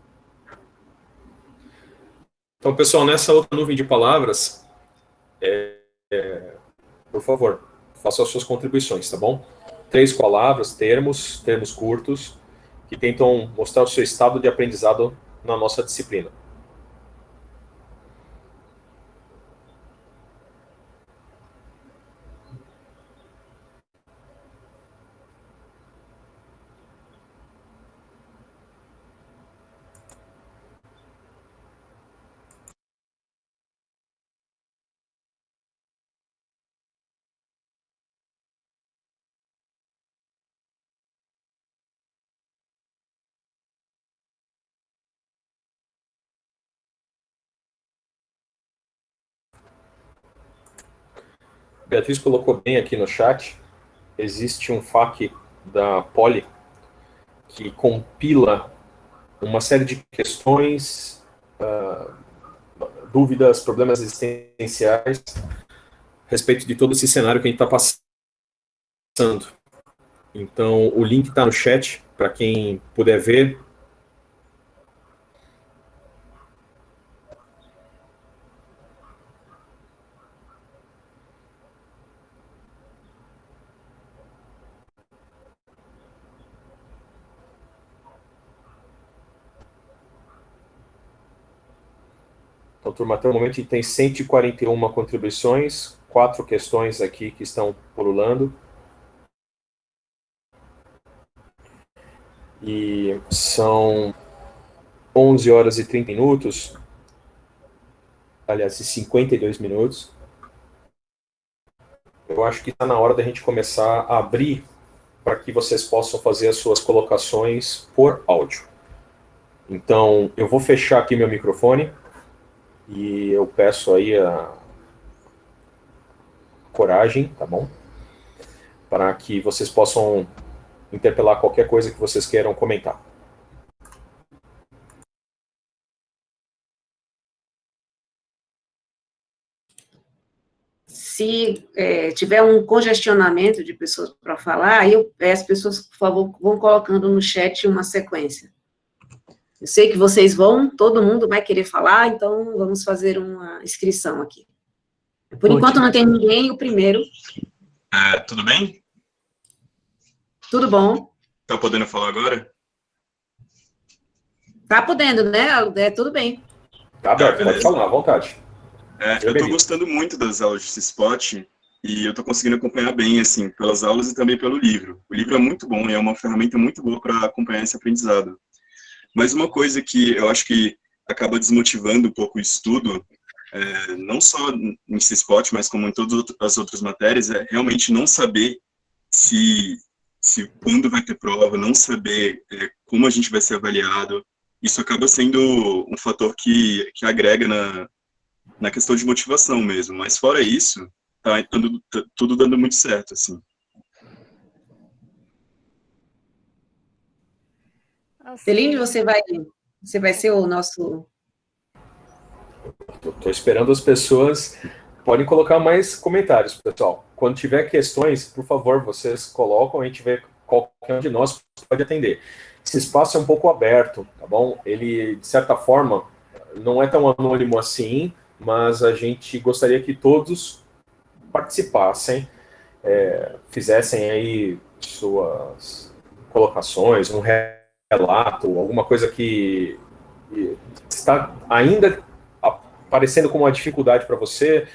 Então, pessoal, nessa outra nuvem de palavras, por favor, façam as suas contribuições, tá bom? 3 palavras, termos curtos, que tentam mostrar o seu estado de aprendizado na nossa disciplina. Beatriz colocou bem aqui no chat, existe um FAQ da Poli que compila uma série de questões, dúvidas, problemas existenciais a respeito de todo esse cenário que a gente está passando. Então, o link está no chat, para quem puder ver. Então, turma, até o momento a gente tem 141 contribuições, 4 questões aqui que estão pululando. E são 11 horas e 30 minutos, aliás, 52 minutos. Eu acho que está na hora da gente começar a abrir para que vocês possam fazer as suas colocações por áudio. Então, eu vou fechar aqui meu microfone e eu peço aí a coragem, tá bom? Para que vocês possam interpelar qualquer coisa que vocês queiram comentar. Se tiver um congestionamento de pessoas para falar, aí eu peço pessoas, por favor, vão colocando no chat uma sequência. Eu sei que vocês vão, todo mundo vai querer falar, então vamos fazer uma inscrição aqui. Por enquanto não tem ninguém, o primeiro. Tudo bem? Tudo bom? Tá podendo falar agora? Tá podendo, né? Tudo bem. Tá aberto, pode falar, à vontade. Eu tô gostando muito das aulas de C-Spot e eu tô conseguindo acompanhar bem, assim, pelas aulas e também pelo livro. O livro é muito bom e é uma ferramenta muito boa para acompanhar esse aprendizado. Mas uma coisa que eu acho que acaba desmotivando um pouco o estudo, não só em C-Spot, mas como em todas as outras matérias, é realmente não saber se quando vai ter prova, não saber como a gente vai ser avaliado. Isso acaba sendo um fator que agrega na questão de motivação mesmo. Mas fora isso, tá tudo dando muito certo, assim. Celine, você vai ser o nosso... Estou esperando as pessoas. Podem colocar mais comentários, pessoal. Quando tiver questões, por favor, vocês colocam, a gente vê qualquer um de nós pode atender. Esse espaço é um pouco aberto, tá bom? Ele, de certa forma, não é tão anônimo assim, mas a gente gostaria que todos participassem, fizessem aí suas colocações, um relato, alguma coisa que está ainda aparecendo como uma dificuldade para você,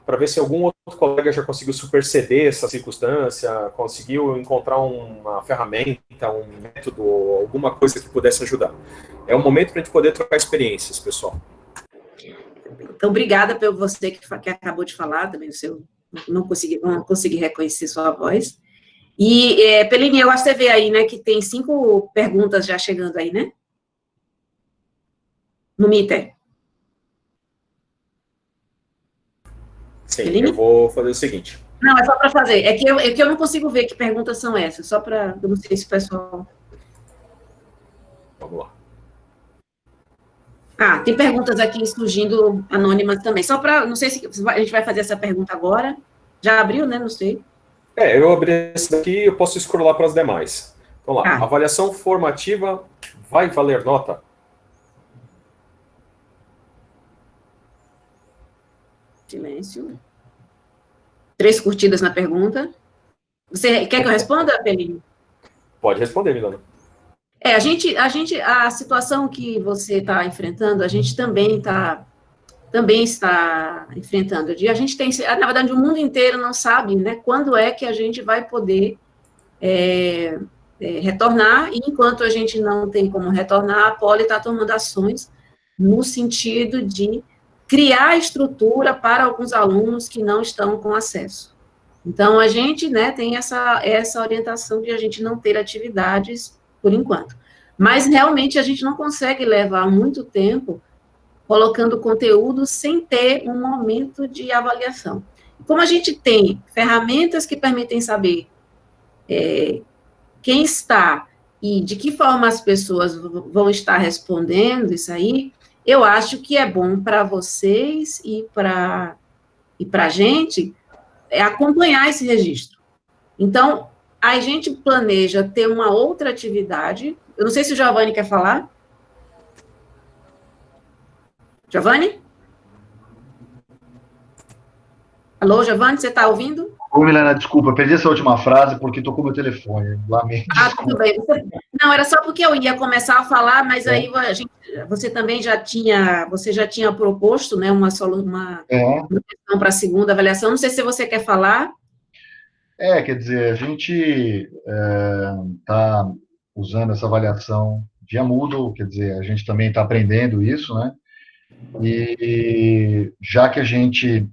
para ver se algum outro colega já conseguiu superceder essa circunstância, conseguiu encontrar uma ferramenta, um método, alguma coisa que pudesse ajudar. É um momento para a gente poder trocar experiências, pessoal. Então, obrigada pelo você que acabou de falar, também não consegui reconhecer sua voz. E, Peline, eu acho que você vê aí, né, que tem 5 perguntas já chegando aí, né? No Meeter. Sim, Peline? eu vou fazer o seguinte. Não, é só para fazer. É que eu não consigo ver que perguntas são essas, só para... Eu não sei se o pessoal... Vamos lá. Tem perguntas aqui surgindo anônimas também. Só para... Não sei se a gente vai fazer essa pergunta agora. Já abriu, né? Não sei. Eu abri esse daqui, eu posso scrollar para as demais. Vamos lá. Avaliação formativa vai valer nota? Silêncio. 3 curtidas na pergunta. Você quer que eu responda, Peline? Pode responder, Milana. A situação que você está enfrentando, a gente também está enfrentando. A gente tem, na verdade, o mundo inteiro não sabe, né, quando é que a gente vai poder retornar, e enquanto a gente não tem como retornar, a Poli está tomando ações no sentido de criar estrutura para alguns alunos que não estão com acesso. Então, a gente, né, tem essa orientação de a gente não ter atividades por enquanto. Mas, realmente, a gente não consegue levar muito tempo colocando conteúdo sem ter um momento de avaliação. Como a gente tem ferramentas que permitem saber quem está e de que forma as pessoas vão estar respondendo isso aí, eu acho que é bom para vocês e para a gente acompanhar esse registro. Então, a gente planeja ter uma outra atividade. Eu não sei se o Giovanni quer falar. Giovanni? Alô, Giovanni, você está ouvindo? Ô, Milena, desculpa, perdi essa última frase porque tocou meu telefone. Lamento. Tudo bem. Não, era só porque eu ia começar a falar, mas aí você também já tinha proposto, né, uma questão para a segunda avaliação. Não sei se você quer falar. Quer dizer, a gente está usando essa avaliação via Moodle, quer dizer, a gente também está aprendendo isso, né? E já que a gente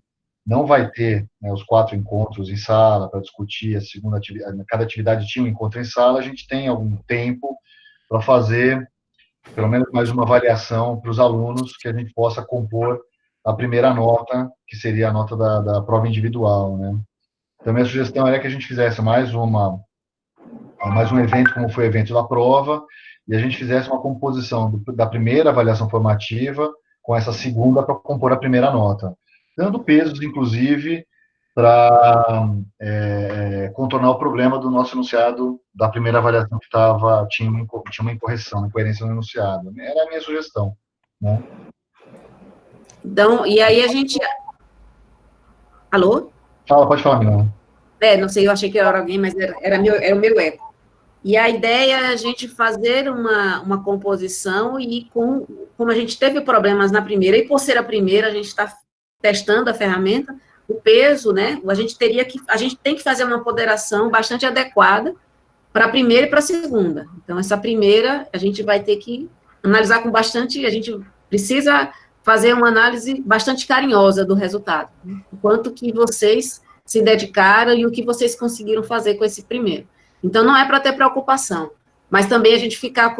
não vai ter, né, os 4 encontros em sala para discutir a segunda atividade, cada atividade tinha um encontro em sala, a gente tem algum tempo para fazer pelo menos mais uma avaliação para os alunos, que a gente possa compor a primeira nota, que seria a nota da prova individual, né? Então, minha sugestão era que a gente fizesse mais um evento, como foi o evento da prova, e a gente fizesse uma composição da primeira avaliação formativa com essa segunda para compor a primeira nota, dando pesos, inclusive, para contornar o problema do nosso enunciado da primeira avaliação que tinha uma incorreção, uma incoerência no enunciado. Era a minha sugestão, né? Então, e aí a gente... Alô? Pode falar, Milena. Não sei, eu achei que era alguém, mas era o meu eco. E a ideia é a gente fazer uma composição e como a gente teve problemas na primeira, e por ser a primeira, a gente está testando a ferramenta, o peso, né, a gente tem que fazer uma ponderação bastante adequada para a primeira e para a segunda. Então, essa primeira, a gente vai ter que analisar a gente precisa fazer uma análise bastante carinhosa do resultado, né? O quanto que vocês se dedicaram e o que vocês conseguiram fazer com esse primeiro. Então, não é para ter preocupação, mas também a gente ficar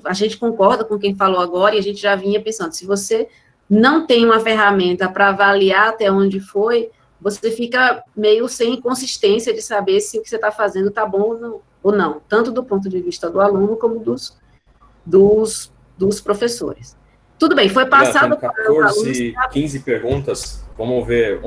a gente concorda com quem falou agora, e a gente já vinha pensando, se você não tem uma ferramenta para avaliar até onde foi, você fica meio sem consistência de saber se o que você está fazendo está bom ou não, tanto do ponto de vista do aluno como dos professores. Tudo bem, foi passado... Tem 14, 15 perguntas, vamos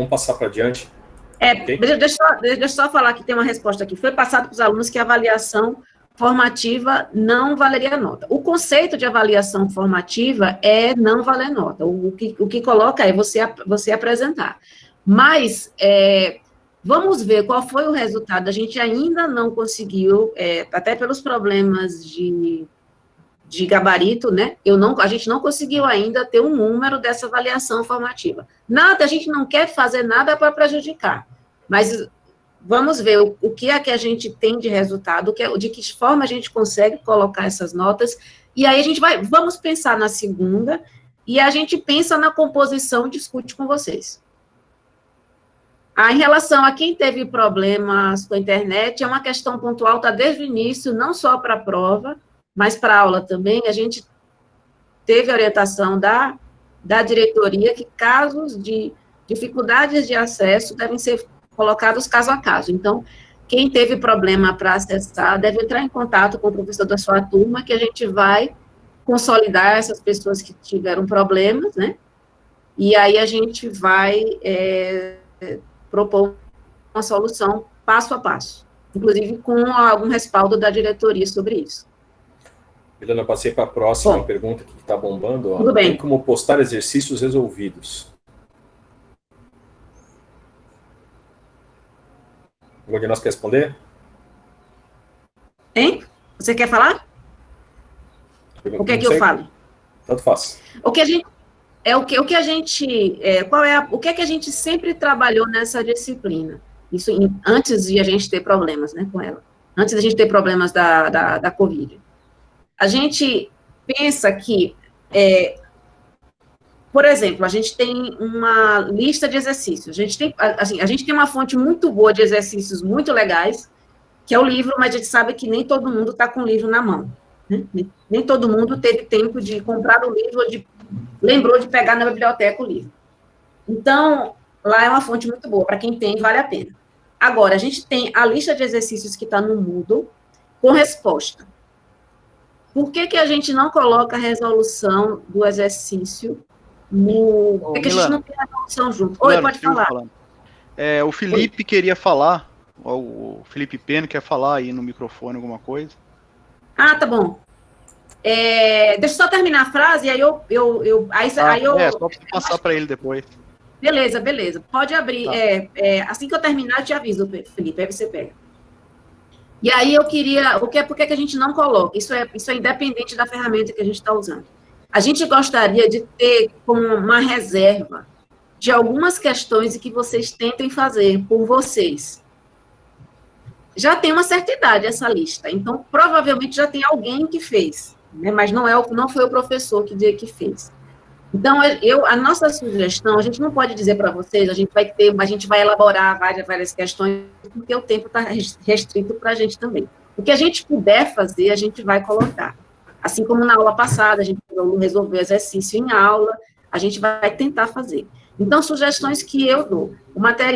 passar para adiante. Okay? Deixa eu só falar que tem uma resposta aqui. Foi passado para os alunos que a avaliação formativa não valeria nota. O conceito de avaliação formativa é não valer nota. O que coloca é você apresentar. Mas, vamos ver qual foi o resultado. A gente ainda não conseguiu, até pelos problemas de gabarito, né? A gente não conseguiu ainda ter um número dessa avaliação formativa. A gente não quer fazer nada para prejudicar, mas vamos ver o que é que a gente tem de resultado, de que forma a gente consegue colocar essas notas, e aí vamos pensar na segunda, e a gente pensa na composição e discute com vocês. Em relação a quem teve problemas com a internet, é uma questão pontual, está desde o início, não só para a prova, mas para a aula também. A gente teve orientação da diretoria que casos de dificuldades de acesso devem ser colocados caso a caso. Então, quem teve problema para acessar deve entrar em contato com o professor da sua turma, que a gente vai consolidar essas pessoas que tiveram problemas, né? E aí a gente vai propor uma solução passo a passo, inclusive com algum respaldo da diretoria sobre isso. Helena, eu passei para a próxima pergunta que está bombando. Tudo bem. Tem como postar exercícios resolvidos? Alguém de nós quer responder? Hein? Você quer falar? O que é que eu falo? Tanto faz. O que é que a gente sempre trabalhou nessa disciplina? Isso antes de a gente ter problemas, né, com ela. Antes da gente ter problemas da Covid. A gente pensa que, por exemplo, a gente tem uma lista de exercícios. A gente tem uma fonte muito boa de exercícios muito legais, que é o livro, mas a gente sabe que nem todo mundo está com o livro na mão, né? Nem todo mundo teve tempo de comprar o livro ou lembrou de pegar na biblioteca o livro. Então, lá é uma fonte muito boa, para quem tem, vale a pena. Agora, a gente tem a lista de exercícios que está no Moodle, com resposta. Por que a gente não coloca a resolução do exercício no... Por que a gente não tem a resolução junto? Oi, pode falar. O Felipe queria falar, o Felipe Pena quer falar aí no microfone alguma coisa. Tá bom. Deixa eu só terminar a frase, aí eu só para passar para ele depois. Beleza. Pode abrir. Assim que eu terminar, eu te aviso, Felipe, aí você pega. E aí eu queria... Por que a gente não coloca? Isso é independente da ferramenta que a gente está usando. A gente gostaria de ter como uma reserva de algumas questões que vocês tentem fazer por vocês. Já tem uma certa idade essa lista, então provavelmente já tem alguém que fez, né? Mas não foi o professor que fez. Então, a nossa sugestão, a gente não pode dizer para vocês, a gente vai elaborar várias questões, porque o tempo está restrito para a gente também. O que a gente puder fazer, a gente vai colocar. Assim como na aula passada, a gente resolveu exercício em aula, a gente vai tentar fazer. Então, sugestões que eu dou,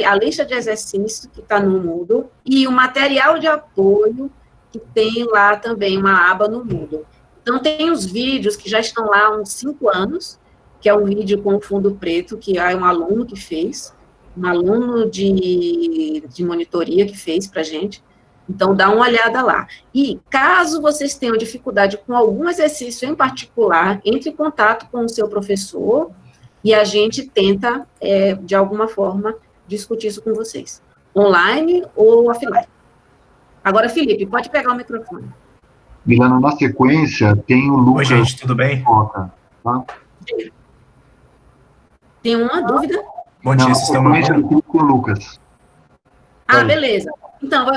a lista de exercícios que está no Moodle e o material de apoio que tem lá também uma aba no Moodle. Então, tem os vídeos que já estão lá há uns 5 anos, que é um vídeo com fundo preto, que é um aluno que fez, um aluno de monitoria que fez para a gente. Então, dá uma olhada lá. E, caso vocês tenham dificuldade com algum exercício em particular, entre em contato com o seu professor e a gente tenta, de alguma forma, discutir isso com vocês. Online ou offline. Agora, Felipe, pode pegar o microfone. Milena, na sequência, tem o Lucas. Oi, gente, tudo bem? Tá? Tem uma dúvida? Bom dia, vocês estão me ouvindo? Com o Lucas. Ah, beleza. Então,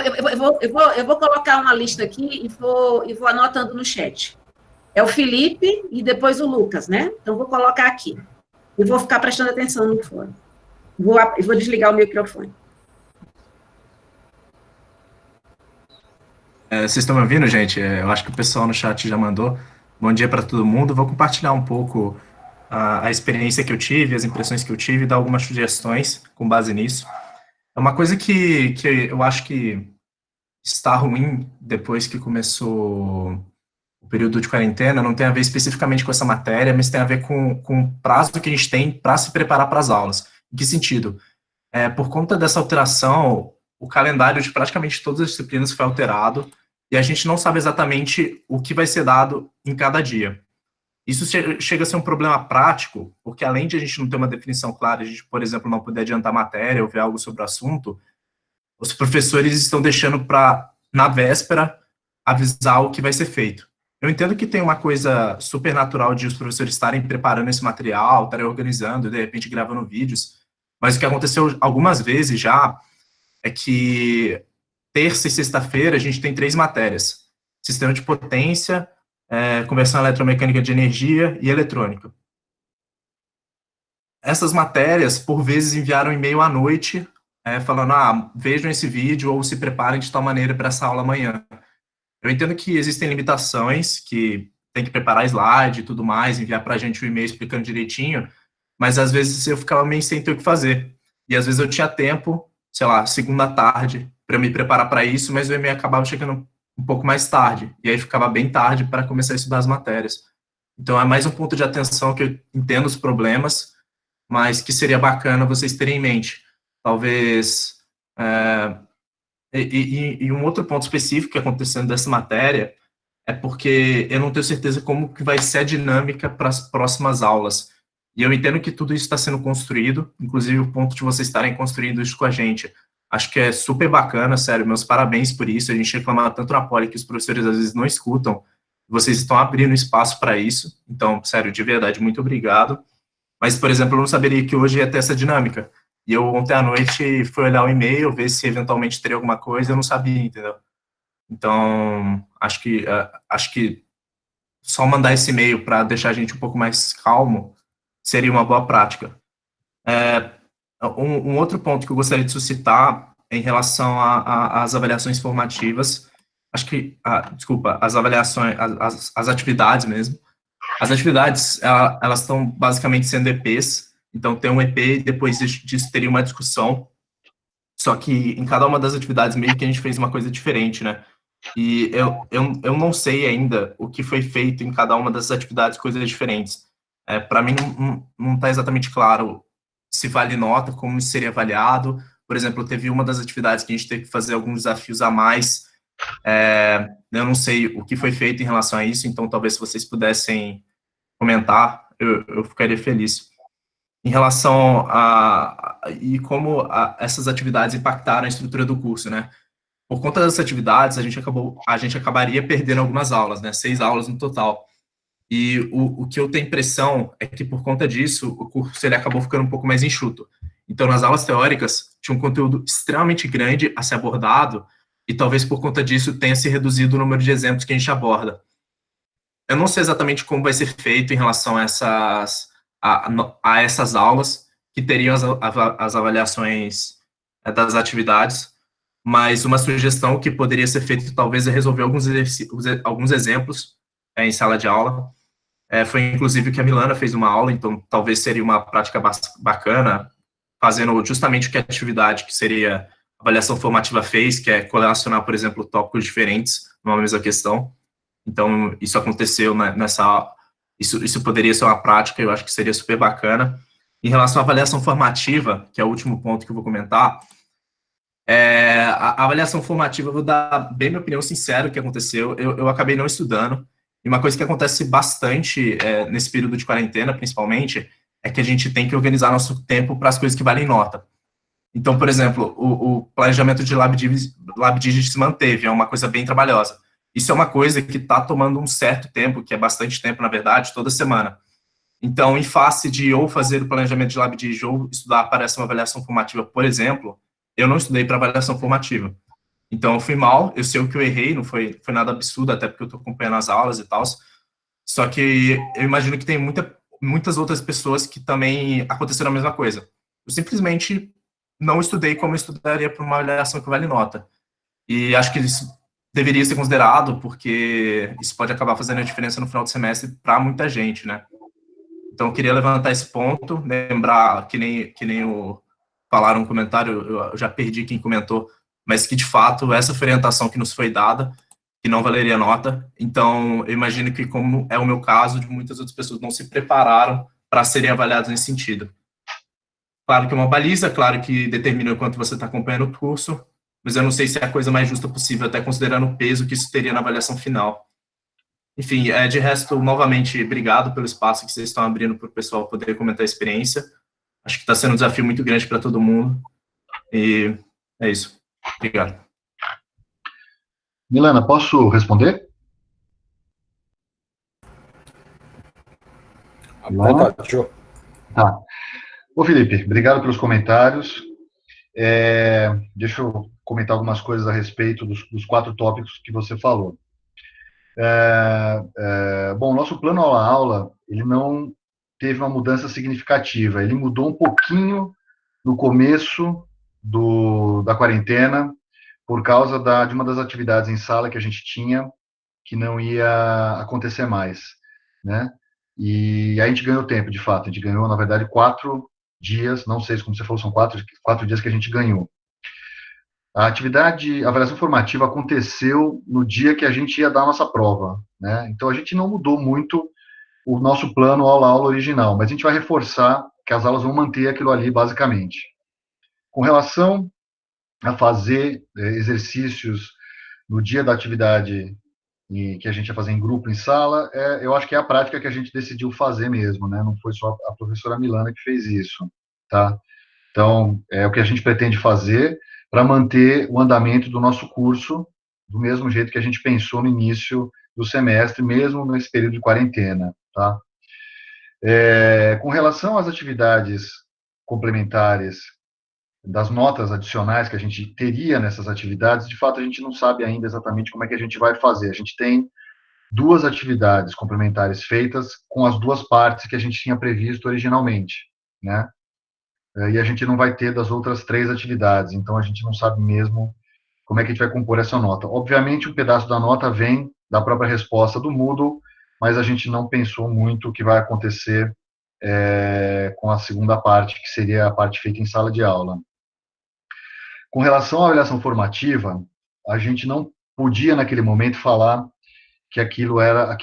eu vou colocar uma lista aqui e vou anotando no chat. É o Felipe e depois o Lucas, né? Então, vou colocar aqui. E vou ficar prestando atenção no fone. Vou desligar o microfone. Vocês estão me ouvindo, gente? Eu acho que o pessoal no chat já mandou. Bom dia para todo mundo. Vou compartilhar um pouco a experiência que eu tive, as impressões que eu tive, e dar algumas sugestões com base nisso. É uma coisa que eu acho que está ruim depois que começou o período de quarentena, não tem a ver especificamente com essa matéria, mas tem a ver com o prazo que a gente tem para se preparar para as aulas. Em que sentido? Por conta dessa alteração, o calendário de praticamente todas as disciplinas foi alterado e a gente não sabe exatamente o que vai ser dado em cada dia. Isso chega a ser um problema prático, porque além de a gente não ter uma definição clara, a gente, por exemplo, não poder adiantar matéria ou ver algo sobre o assunto, os professores estão deixando para, na véspera, avisar o que vai ser feito. Eu entendo que tem uma coisa super natural de os professores estarem preparando esse material, estarem organizando, de repente gravando vídeos, mas o que aconteceu algumas vezes já é que terça e sexta-feira a gente tem 3 matérias: sistema de potência, conversão eletromecânica de energia e eletrônica. Essas matérias, por vezes, enviaram e-mail à noite, falando, vejam esse vídeo ou se preparem de tal maneira para essa aula amanhã. Eu entendo que existem limitações, que tem que preparar slide e tudo mais, enviar para a gente um e-mail explicando direitinho, mas às vezes eu ficava meio sem ter o que fazer. E às vezes eu tinha tempo, sei lá, segunda tarde, para me preparar para isso, mas o e-mail acabava chegando um pouco mais tarde, e aí ficava bem tarde para começar a estudar as matérias. Então é mais um ponto de atenção que eu entendo os problemas, mas que seria bacana vocês terem em mente. Talvez... E um outro ponto específico que acontecendo dessa matéria é porque eu não tenho certeza como que vai ser a dinâmica para as próximas aulas. E eu entendo que tudo isso está sendo construído, inclusive o ponto de vocês estarem construindo isso com a gente. Acho que é super bacana, sério, meus parabéns por isso. A gente reclamava tanto na Poli que os professores às vezes não escutam. Vocês estão abrindo espaço para isso. Então, sério, de verdade, muito obrigado. Mas, por exemplo, eu não saberia que hoje ia ter essa dinâmica. E eu, ontem à noite, fui olhar o e-mail, ver se eventualmente teria alguma coisa, eu não sabia, entendeu? Então, acho que só mandar esse e-mail para deixar a gente um pouco mais calmo seria uma boa prática. Um outro ponto que eu gostaria de suscitar em relação às avaliações formativas, acho que, as avaliações, as atividades mesmo. As atividades, elas estão basicamente sendo EPs, então tem um EP e depois disso teria uma discussão, só que em cada uma das atividades meio que a gente fez uma coisa diferente, né? E eu não sei ainda o que foi feito em cada uma das atividades, coisas diferentes. Para mim não está exatamente claro se vale nota, como isso seria avaliado. Por exemplo, teve uma das atividades que a gente teve que fazer alguns desafios a mais. Eu não sei o que foi feito em relação a isso, então talvez se vocês pudessem comentar, eu ficaria feliz. Em relação e como essas atividades impactaram a estrutura do curso, né? Por conta dessas atividades, a gente acabaria perdendo algumas aulas, né? 6 aulas no total. E o que eu tenho impressão é que, por conta disso, o curso ele acabou ficando um pouco mais enxuto. Então, nas aulas teóricas, tinha um conteúdo extremamente grande a ser abordado, e talvez por conta disso tenha se reduzido o número de exemplos que a gente aborda. Eu não sei exatamente como vai ser feito em relação a essas aulas, que teriam as avaliações das atividades, mas uma sugestão que poderia ser feita talvez é resolver alguns exemplos em sala de aula. Foi inclusive o que a Milana fez uma aula, então talvez seria uma prática bacana, fazendo justamente o que a atividade, que seria a avaliação formativa fez, que é correlacionar, por exemplo, tópicos diferentes numa mesma questão. Então, isso aconteceu isso poderia ser uma prática, eu acho que seria super bacana. Em relação à avaliação formativa, que é o último ponto que eu vou comentar, a avaliação formativa, eu vou dar bem minha opinião sincera do que aconteceu. Eu acabei não estudando, e uma coisa que acontece bastante nesse período de quarentena, principalmente, é que a gente tem que organizar nosso tempo para as coisas que valem nota. Então, por exemplo, o planejamento de LabDigit se manteve, é uma coisa bem trabalhosa. Isso é uma coisa que está tomando um certo tempo, que é bastante tempo, na verdade, toda semana. Então, em face de ou fazer o planejamento de LabDigit ou estudar para essa avaliação formativa, por exemplo, eu não estudei para avaliação formativa. Então, eu fui mal, eu sei o que eu errei, não foi nada absurdo, até porque eu estou acompanhando as aulas e tal. Só que eu imagino que tem muitas outras pessoas que também aconteceram a mesma coisa. Eu simplesmente não estudei como eu estudaria para uma avaliação que vale nota. E acho que isso deveria ser considerado, porque isso pode acabar fazendo a diferença no final do semestre para muita gente, né? Então, eu queria levantar esse ponto, lembrar, que nem falaram no comentário, eu já perdi quem comentou, mas que, de fato, essa foi a orientação que nos foi dada, que não valeria nota. Então, eu imagino que, como é o meu caso, de muitas outras pessoas não se prepararam para serem avaliadas nesse sentido. Claro que é uma baliza, claro que determina o quanto você está acompanhando o curso, mas eu não sei se é a coisa mais justa possível, até considerando o peso que isso teria na avaliação final. Enfim, de resto, novamente, obrigado pelo espaço que vocês estão abrindo para o pessoal poder comentar a experiência. Acho que está sendo um desafio muito grande para todo mundo. E é isso. Obrigado. Milana, posso responder? Vontade, João. Tá. Ô, Felipe, obrigado pelos comentários. Deixa eu comentar algumas coisas a respeito dos 4 tópicos que você falou. Bom, nosso plano aula-aula, ele não teve uma mudança significativa. Ele mudou um pouquinho no começo da quarentena, por causa de uma das atividades em sala que a gente tinha, que não ia acontecer mais, né? E a gente ganhou tempo, de fato. A gente ganhou, na verdade, 4 dias, não sei como você falou, são 4 dias que a gente ganhou. A avaliação formativa aconteceu no dia que a gente ia dar a nossa prova, né? Então, a gente não mudou muito o nosso plano aula original, mas a gente vai reforçar que as aulas vão manter aquilo ali, basicamente. Com relação a fazer exercícios no dia da atividade que a gente ia fazer em grupo, em sala, eu acho que é a prática que a gente decidiu fazer mesmo, né? Não foi só a professora Milana que fez isso, tá? Então, é o que a gente pretende fazer para manter o andamento do nosso curso do mesmo jeito que a gente pensou no início do semestre, mesmo nesse período de quarentena, tá? Com relação às atividades complementares, das notas adicionais que a gente teria nessas atividades, de fato, a gente não sabe ainda exatamente como é que a gente vai fazer. A gente tem 2 atividades complementares feitas com as 2 partes que a gente tinha previsto originalmente, né? E a gente não vai ter das outras 3 atividades, então a gente não sabe mesmo como é que a gente vai compor essa nota. Obviamente, um pedaço da nota vem da própria resposta do Moodle, mas a gente não pensou muito o que vai acontecer com a segunda parte, que seria a parte feita em sala de aula. Com relação à avaliação formativa, a gente não podia, naquele momento, falar que aquilo era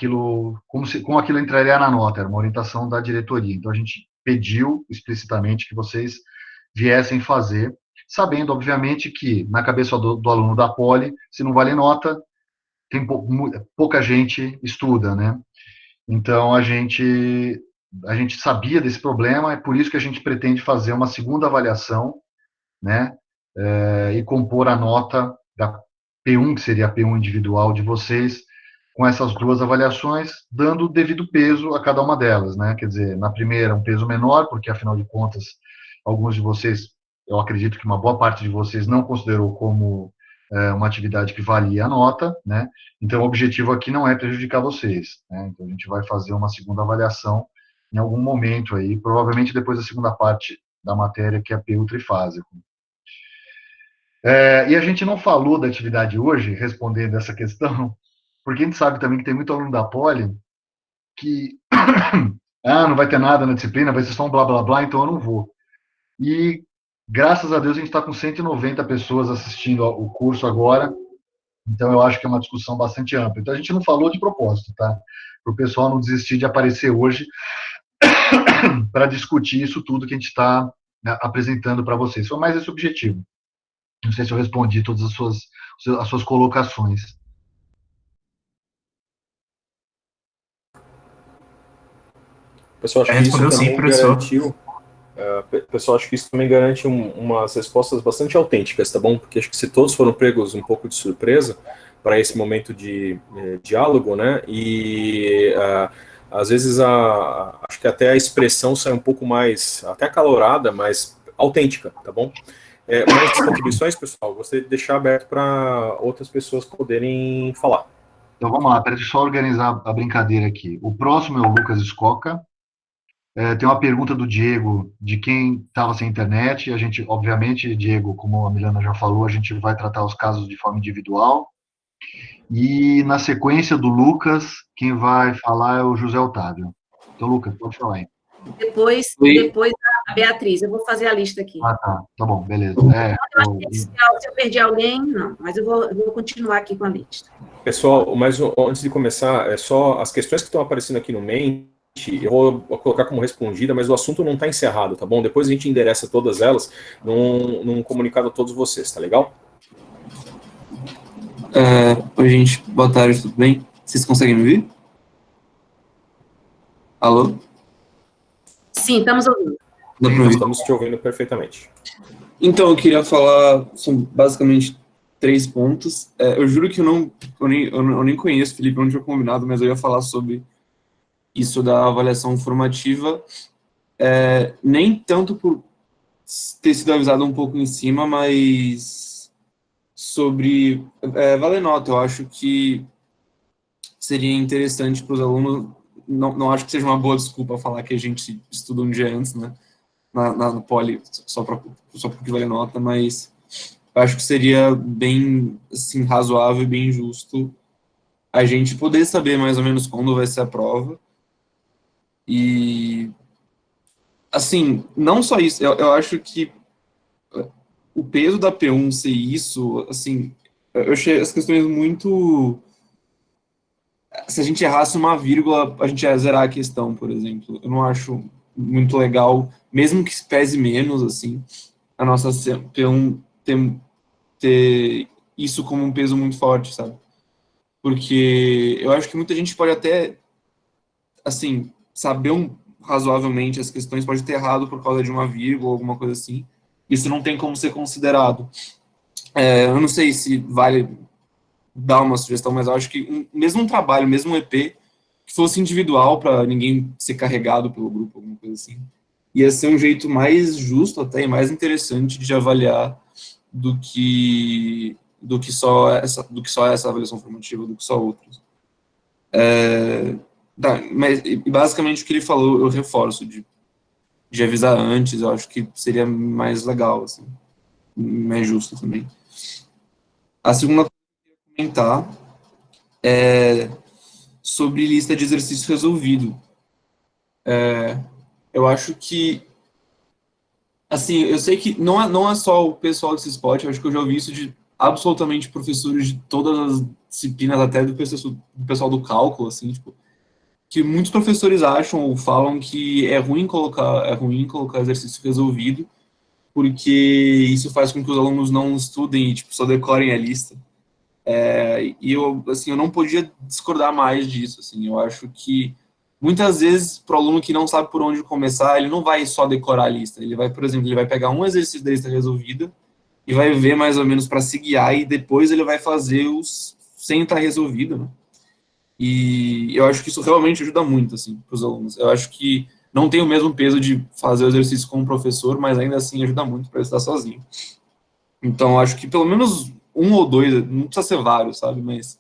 como aquilo entraria na nota, era uma orientação da diretoria. Então, a gente pediu explicitamente que vocês viessem fazer, sabendo, obviamente, que na cabeça do aluno da Poli, se não vale nota, pouca gente estuda, né? Então, a gente sabia desse problema, é por isso que a gente pretende fazer uma segunda avaliação, né? E compor a nota da P1, que seria a P1 individual de vocês, com essas duas avaliações, dando o devido peso a cada uma delas, né? Quer dizer, na primeira, um peso menor, porque, afinal de contas, alguns de vocês, eu acredito que uma boa parte de vocês não considerou como uma atividade que valia a nota, né? Então, o objetivo aqui não é prejudicar vocês, né? Então, a gente vai fazer uma segunda avaliação em algum momento aí, provavelmente depois da segunda parte da matéria, que é PU trifásico. E a gente não falou da atividade hoje, respondendo essa questão, porque a gente sabe também que tem muito aluno da Poli que não vai ter nada na disciplina, vai ser só um blá blá blá, então eu não vou. E graças a Deus a gente está com 190 pessoas assistindo o curso agora, então eu acho que é uma discussão bastante ampla. Então a gente não falou de propósito, tá? Para o pessoal não desistir de aparecer hoje para discutir isso tudo que a gente está, né, apresentando para vocês. Foi mais esse o objetivo. Não sei se eu respondi todas as suas colocações. Pessoal, acho que isso Respondeu sim, também professor. garantiu. Pessoal, acho que isso também garante umas respostas bastante autênticas, tá bom? Porque acho que se todos foram pegos um pouco de surpresa para esse momento de diálogo, né? E às vezes acho que até a expressão sai um pouco mais, até acalorada, mas autêntica, tá bom? Mais contribuições, pessoal? Gostaria de deixar aberto para outras pessoas poderem falar. Então vamos lá, deixa eu só organizar a brincadeira aqui. O próximo é o Lucas Escoca. Tem uma pergunta do Diego, de quem estava sem internet. A gente, obviamente, Diego, como a Milena já falou, a gente vai tratar os casos de forma individual. E na sequência do Lucas, quem vai falar é o José Otávio. Então, Lucas, pode falar aí. Depois a Beatriz, eu vou fazer a lista aqui. Tá bom, beleza. Se eu perdi alguém, não, mas eu vou continuar aqui com a lista. Pessoal, mas antes de começar, só as questões que estão aparecendo aqui no Mente, eu vou colocar como respondida, mas o assunto não está encerrado, tá bom? Depois a gente endereça todas elas num comunicado a todos vocês, tá legal? Oi, gente. Boa tarde, tudo bem? Vocês conseguem me ouvir? Alô? Sim, estamos ouvindo. Dá pra ouvir? Estamos te ouvindo perfeitamente. Então, eu queria falar, são basicamente 3 pontos. Eu juro que eu nem conheço, Felipe, eu não tinha combinado, mas eu ia falar sobre isso da avaliação formativa, nem tanto por ter sido avisado um pouco em cima, mas sobre valer nota. Eu acho que seria interessante para os alunos, não acho que seja uma boa desculpa falar que a gente estuda um dia antes, né, na Poli, só porque vale nota, mas eu acho que seria bem, assim, razoável e bem justo a gente poder saber mais ou menos quando vai ser a prova. E, assim, não só isso, eu acho que o peso da P1 ser isso, assim, eu achei as questões muito... Se a gente errasse uma vírgula, a gente ia zerar a questão, por exemplo. Eu não acho muito legal, mesmo que pese menos, assim, a nossa P1 ter isso como um peso muito forte, sabe? Porque eu acho que muita gente pode até, assim, saber razoavelmente as questões, pode ter errado por causa de uma vírgula ou alguma coisa assim. Isso não tem como ser considerado. Eu não sei se vale dar uma sugestão, mas eu acho que mesmo um trabalho, mesmo um EP, que fosse individual, para ninguém ser carregado pelo grupo, alguma coisa assim, ia ser um jeito mais justo até e mais interessante de avaliar do que só essa avaliação formativa, do que só outros. Mas basicamente o que ele falou, eu reforço, de avisar antes, eu acho que seria mais legal, assim, mais justo também. A segunda coisa que eu queria comentar é sobre lista de exercício resolvido. Eu acho que, assim, eu sei que não é só o pessoal desse spot, eu acho que eu já ouvi isso de absolutamente professores de todas as disciplinas, até do pessoal do cálculo, assim, tipo, que muitos professores acham ou falam que é ruim colocar exercício resolvido, porque isso faz com que os alunos não estudem e, tipo, só decorem a lista. E eu não podia discordar mais disso, assim. Eu acho que muitas vezes, para o aluno que não sabe por onde começar, ele não vai só decorar a lista, ele vai, por exemplo, ele vai pegar um exercício da lista resolvida e vai ver mais ou menos para se guiar, e depois ele vai fazer os sem estar resolvido, né? E eu acho que isso realmente ajuda muito, assim, para os alunos. Eu acho que não tem o mesmo peso de fazer o exercício com o professor, mas ainda assim ajuda muito para estudar sozinho. Então, eu acho que pelo menos um ou dois, não precisa ser vários, sabe, mas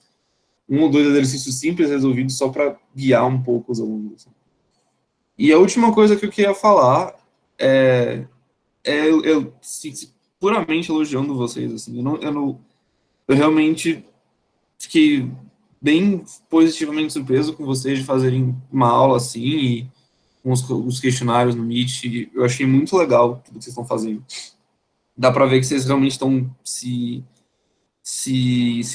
um ou dois exercícios simples resolvidos só para guiar um pouco os alunos. Assim. E a última coisa que eu queria falar eu puramente elogiando vocês, assim, eu realmente fiquei bem positivamente surpreso com vocês de fazerem uma aula assim, e com os questionários no Meet, eu achei muito legal tudo que vocês estão fazendo. Dá para ver que vocês realmente estão se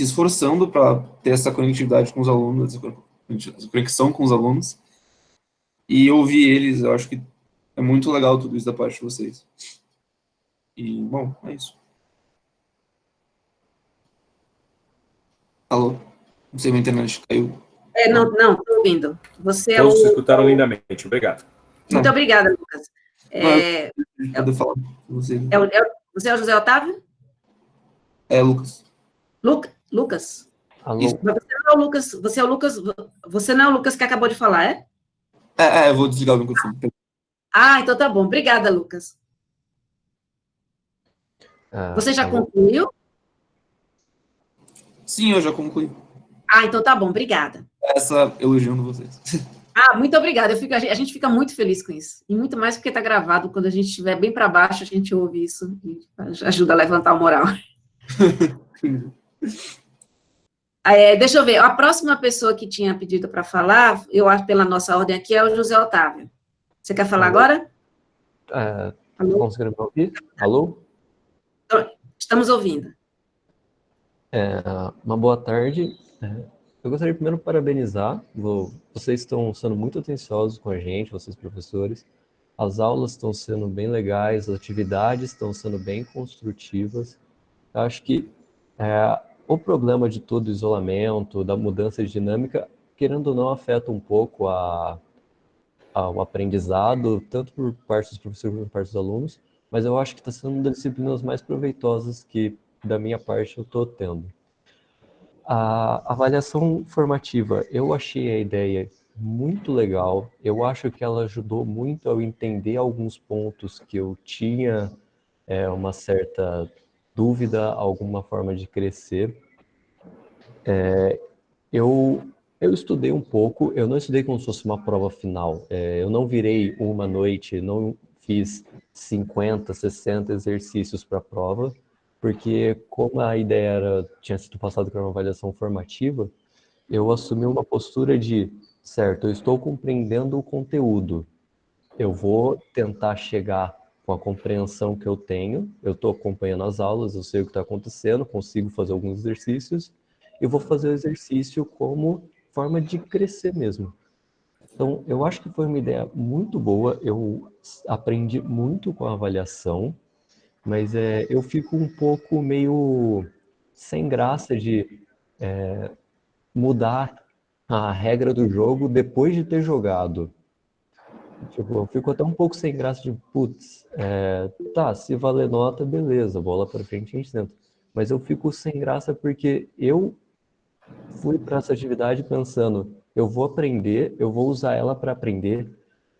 esforçando para ter essa conectividade com os alunos, essa conexão com os alunos, e ouvir eles, eu acho que é muito legal tudo isso da parte de vocês. E, bom, é isso. Alô? Não sei, minha internet caiu. Não, estou ouvindo. Você é Todos o... escutaram lindamente, obrigado. Muito obrigada, Lucas. Pode falar. Você Você é o José Otávio? é, Lucas. Lucas? Alô? Mas você não é o Lucas, você não é o Lucas que acabou de falar, é? Eu vou desligar o microfone. Ah, então tá bom. Obrigada, Lucas. Você já concluiu? Sim, eu já concluí. Ah, então tá bom. Obrigada. Essa elogiando vocês. Ah, muito obrigada. A gente fica muito feliz com isso. E muito mais porque está gravado. Quando a gente estiver bem para baixo, a gente ouve isso e ajuda a levantar o moral. Deixa eu ver. A próxima pessoa que tinha pedido para falar, eu acho pela nossa ordem aqui, é o José Otávio. Você quer falar agora? Alô? Conseguiram me ouvir? Alô? Estamos ouvindo. Uma boa tarde. Eu gostaria primeiro de parabenizar. Vocês estão sendo muito atenciosos com a gente, vocês professores. As aulas estão sendo bem legais, as atividades estão sendo bem construtivas. Eu acho que o problema de todo o isolamento, da mudança de dinâmica, querendo ou não, afeta um pouco o aprendizado, tanto por parte dos professores quanto por parte dos alunos, mas eu acho que está sendo uma das disciplinas mais proveitosas que, da minha parte, eu estou tendo. A avaliação formativa, eu achei a ideia muito legal, eu acho que ela ajudou muito a eu entender alguns pontos que eu tinha uma certa dúvida, alguma forma de crescer. Eu estudei um pouco, eu não estudei como se fosse uma prova final, eu não virei uma noite, não fiz 50, 60 exercícios para a prova, porque como a ideia tinha sido passada para uma avaliação formativa, eu assumi uma postura de, certo, eu estou compreendendo o conteúdo, eu vou tentar chegar com a compreensão que eu tenho, eu estou acompanhando as aulas, eu sei o que está acontecendo, consigo fazer alguns exercícios, e vou fazer o exercício como forma de crescer mesmo. Então, eu acho que foi uma ideia muito boa, eu aprendi muito com a avaliação, mas eu fico um pouco meio sem graça de mudar a regra do jogo depois de ter jogado. Tipo, eu fico até um pouco sem graça de, putz, se valer nota, beleza, bola para frente a gente tenta. Mas eu fico sem graça porque eu fui para essa atividade pensando, eu vou aprender, eu vou usar ela para aprender,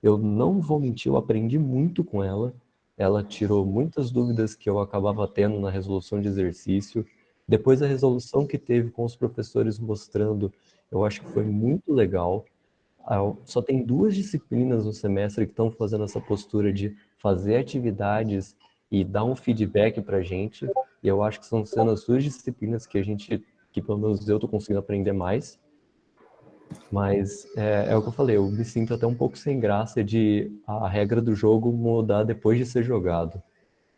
eu não vou mentir, eu aprendi muito com ela. Ela tirou muitas dúvidas que eu acabava tendo na resolução de exercício. Depois a resolução que teve com os professores mostrando, eu acho que foi muito legal. Só tem 2 disciplinas no semestre que estão fazendo essa postura de fazer atividades e dar um feedback para a gente. E eu acho que são sendo as 2 disciplinas que pelo menos eu estou conseguindo aprender mais. Mas é o que eu falei, eu me sinto até um pouco sem graça de a regra do jogo mudar depois de ser jogado.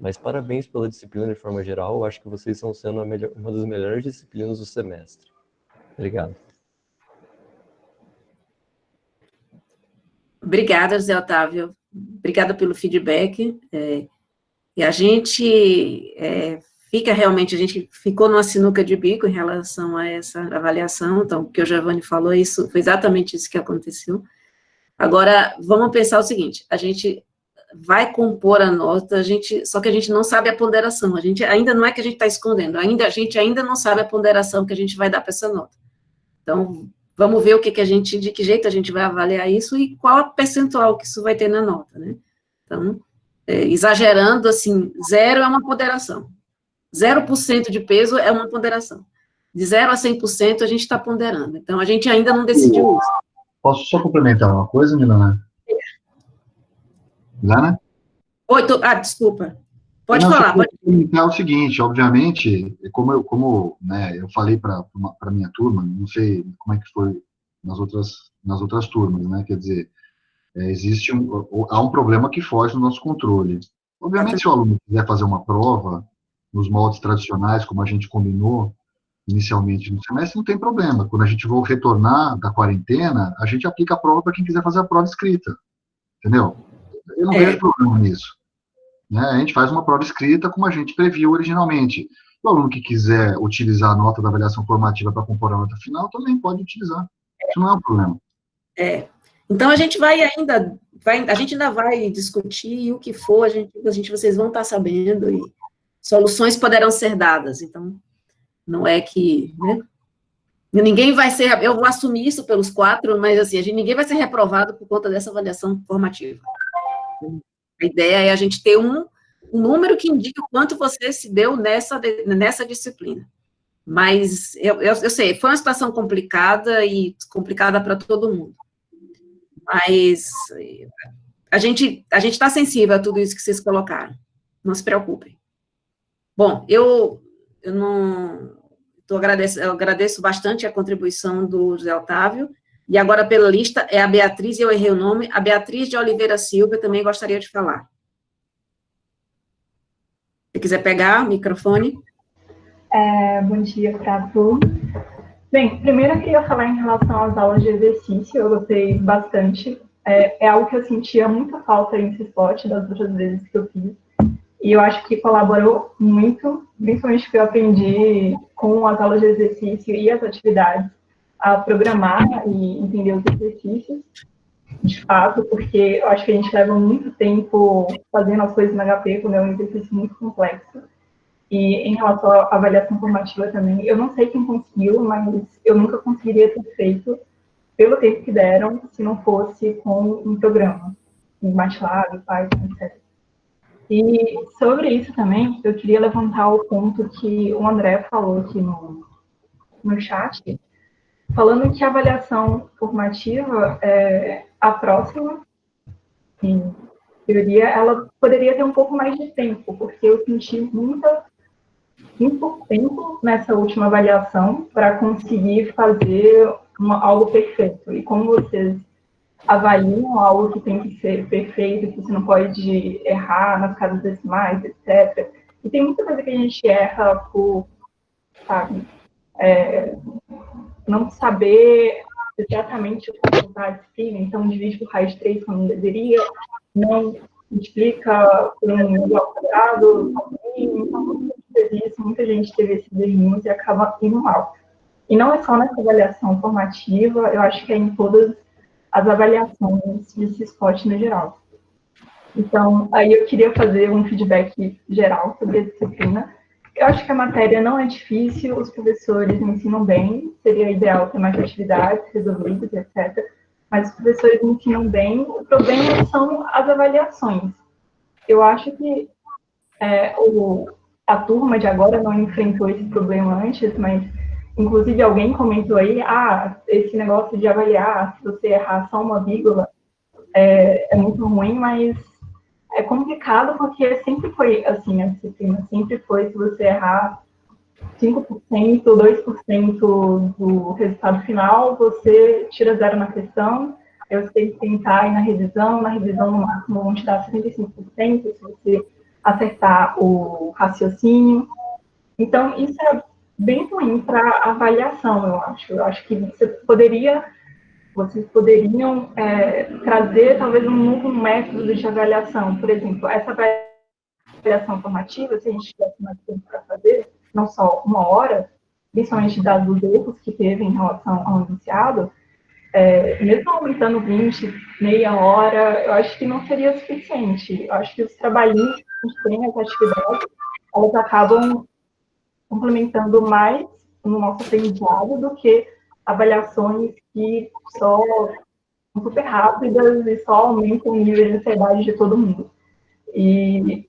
Mas parabéns pela disciplina de forma geral, eu acho que vocês estão sendo uma das melhores disciplinas do semestre. Obrigado. Obrigada, José Otávio. Obrigada pelo feedback. E a gente a gente ficou numa sinuca de bico em relação a essa avaliação, então, o que o Giovanni falou, isso foi exatamente isso que aconteceu. Agora, vamos pensar o seguinte, a gente vai compor a nota, só que a gente não sabe a ponderação, a gente ainda não é que a gente está escondendo, a gente ainda não sabe a ponderação que a gente vai dar para essa nota. Então, vamos ver de que jeito a gente vai avaliar isso e qual a percentual que isso vai ter na nota, né? Então, exagerando, assim, 0 é uma ponderação. 0% de peso é uma ponderação. De 0 a 100% a gente está ponderando. Então, a gente ainda não decidiu isso. Posso só complementar uma coisa, Milana? Milana? Oi, desculpa. Pode falar. Pode comentar o seguinte, obviamente, como né, eu falei para a minha turma, não sei como é que foi nas outras turmas, né? Quer dizer, há um problema que foge do nosso controle. Obviamente, se o aluno quiser fazer uma prova nos moldes tradicionais, como a gente combinou inicialmente no semestre, não tem problema. Quando a gente for retornar da quarentena, a gente aplica a prova para quem quiser fazer a prova escrita. Entendeu? Eu não vejo problema nisso. Né? A gente faz uma prova escrita como a gente previu originalmente. O aluno que quiser utilizar a nota da avaliação formativa para compor a nota final, também pode utilizar. Isso não é um problema. Então, a gente ainda vai discutir o que for, vocês vão estar sabendo, e soluções poderão ser dadas. Então, não é que, né? Ninguém vai ser, eu vou assumir isso pelos 4, mas assim, ninguém vai ser reprovado por conta dessa avaliação formativa. A ideia é a gente ter um número que indique o quanto você se deu nessa disciplina. Mas, eu sei, foi uma situação complicada e complicada para todo mundo. Mas a gente está sensível a tudo isso que vocês colocaram. Não se preocupem. Bom, eu agradeço bastante a contribuição do José Otávio. E agora, pela lista, é a Beatriz, eu errei o nome, a Beatriz de Oliveira Silva, também gostaria de falar. Se quiser pegar o microfone. Bom dia para todos. Bem, primeiro eu queria falar em relação às aulas de exercício, eu gostei bastante. É algo que eu sentia muita falta em CISPOT das outras vezes que eu fiz. E eu acho que colaborou muito, principalmente porque eu aprendi com as aulas de exercício e as atividades a programar e entender os exercícios, de fato, porque eu acho que a gente leva muito tempo fazendo as coisas no HP, quando é um exercício muito complexo. E em relação à avaliação formativa também, eu não sei quem conseguiu, mas eu nunca conseguiria ter feito pelo tempo que deram, se não fosse com um programa, em MATLAB, Python, etc. E sobre isso também, eu queria levantar o ponto que o André falou aqui no chat, falando que a avaliação formativa, a próxima, em teoria, ela poderia ter um pouco mais de tempo, porque eu senti muito tempo nessa última avaliação para conseguir fazer algo perfeito. E como vocês avaliam algo que tem que ser perfeito, que você não pode errar nas casas decimais, etc. E tem muita coisa que a gente erra por, sabe, não saber exatamente computar a disciplina, então divide por raiz de 3 quando não deveria, não multiplica por um igual quadrado, então muita gente teve esses errinhos e acaba indo mal. E não é só nessa avaliação formativa, eu acho que é em todas as avaliações de CISPOT no geral. Então, aí eu queria fazer um feedback geral sobre a disciplina. Eu acho que a matéria não é difícil, os professores ensinam bem, seria ideal ter mais atividades resolvidas, etc. Mas os professores ensinam bem, o problema são as avaliações. Eu acho que a turma de agora não enfrentou esse problema antes, mas, inclusive, alguém comentou aí, esse negócio de avaliar, se você errar só uma vírgula, é muito ruim, mas é complicado porque sempre foi assim a disciplina, sempre foi, se você errar 5%, 2% do resultado final, você tira 0 na questão, aí você tem que tentar ir na revisão no máximo vão te dar 75%, se você acertar o raciocínio. Então, isso é bem ruim para avaliação, eu acho. Eu acho que vocês poderiam trazer talvez um novo método de avaliação. Por exemplo, essa avaliação formativa, se a gente tivesse mais tempo para fazer, não só 1 hora, principalmente dados os erros que teve em relação ao iniciado, mesmo aumentando 20, meia hora, eu acho que não seria suficiente. Eu acho que os trabalhinhos que a gente tem, as atividades, elas acabam complementando mais no nosso aprendizado do que avaliações que só são super rápidas e só aumentam o nível de ansiedade de todo mundo. E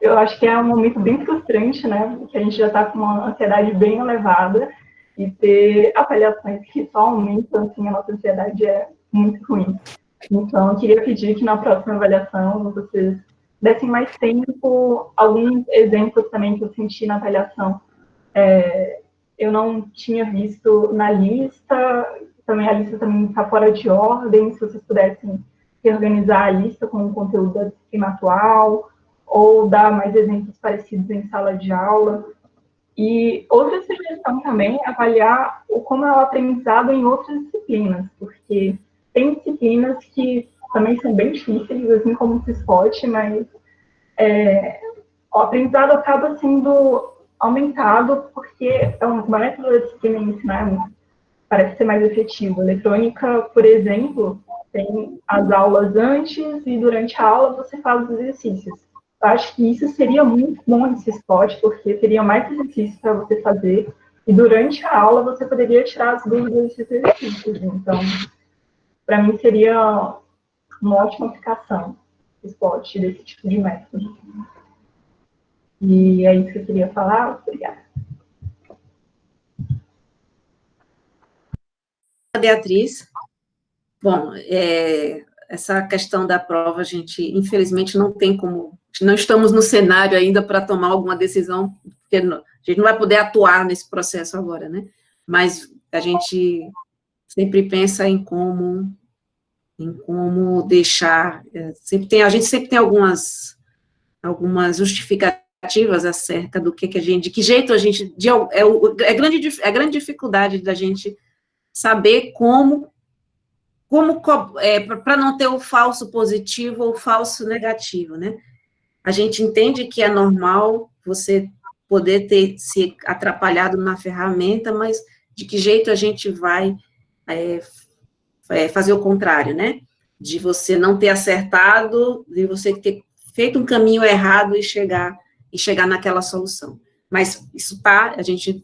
eu acho que é um momento bem frustrante, né? Porque a gente já está com uma ansiedade bem elevada e ter avaliações que só aumentam assim, a nossa ansiedade é muito ruim. Então, eu queria pedir que na próxima avaliação vocês dessem mais tempo, alguns exemplos também que eu senti na avaliação. Eu não tinha visto na lista, também a lista também está fora de ordem, se vocês pudessem reorganizar a lista com o conteúdo da disciplina atual, ou dar mais exemplos parecidos em sala de aula. E outra sugestão também é avaliar como é o aprendizado em outras disciplinas, porque tem disciplinas que também são bem difíceis, assim como o CISPOT, mas o aprendizado acaba sendo aumentado porque é uma método da disciplina ensinar parece ser mais efetivo. Eletrônica, por exemplo, tem as aulas antes e durante a aula você faz os exercícios. Eu acho que isso seria muito bom nesse esporte, porque teria mais exercícios para você fazer e durante a aula você poderia tirar as dúvidas desses exercícios. Então, para mim seria uma ótima aplicação esporte desse tipo de método. E é isso que eu queria falar. Obrigada. Beatriz. Bom, essa questão da prova, a gente, infelizmente, não tem como, não estamos no cenário ainda para tomar alguma decisão, porque a gente não vai poder atuar nesse processo agora, né? Mas a gente sempre pensa em como deixar, a gente sempre tem algumas justificativas acerca do que a gente, de que jeito a gente, a grande dificuldade da gente saber para não ter o falso positivo ou o falso negativo, né? A gente entende que é normal você poder ter se atrapalhado na ferramenta, mas de que jeito a gente vai fazer o contrário, né? De você não ter acertado, de você ter feito um caminho errado e chegar naquela solução. Mas isso a gente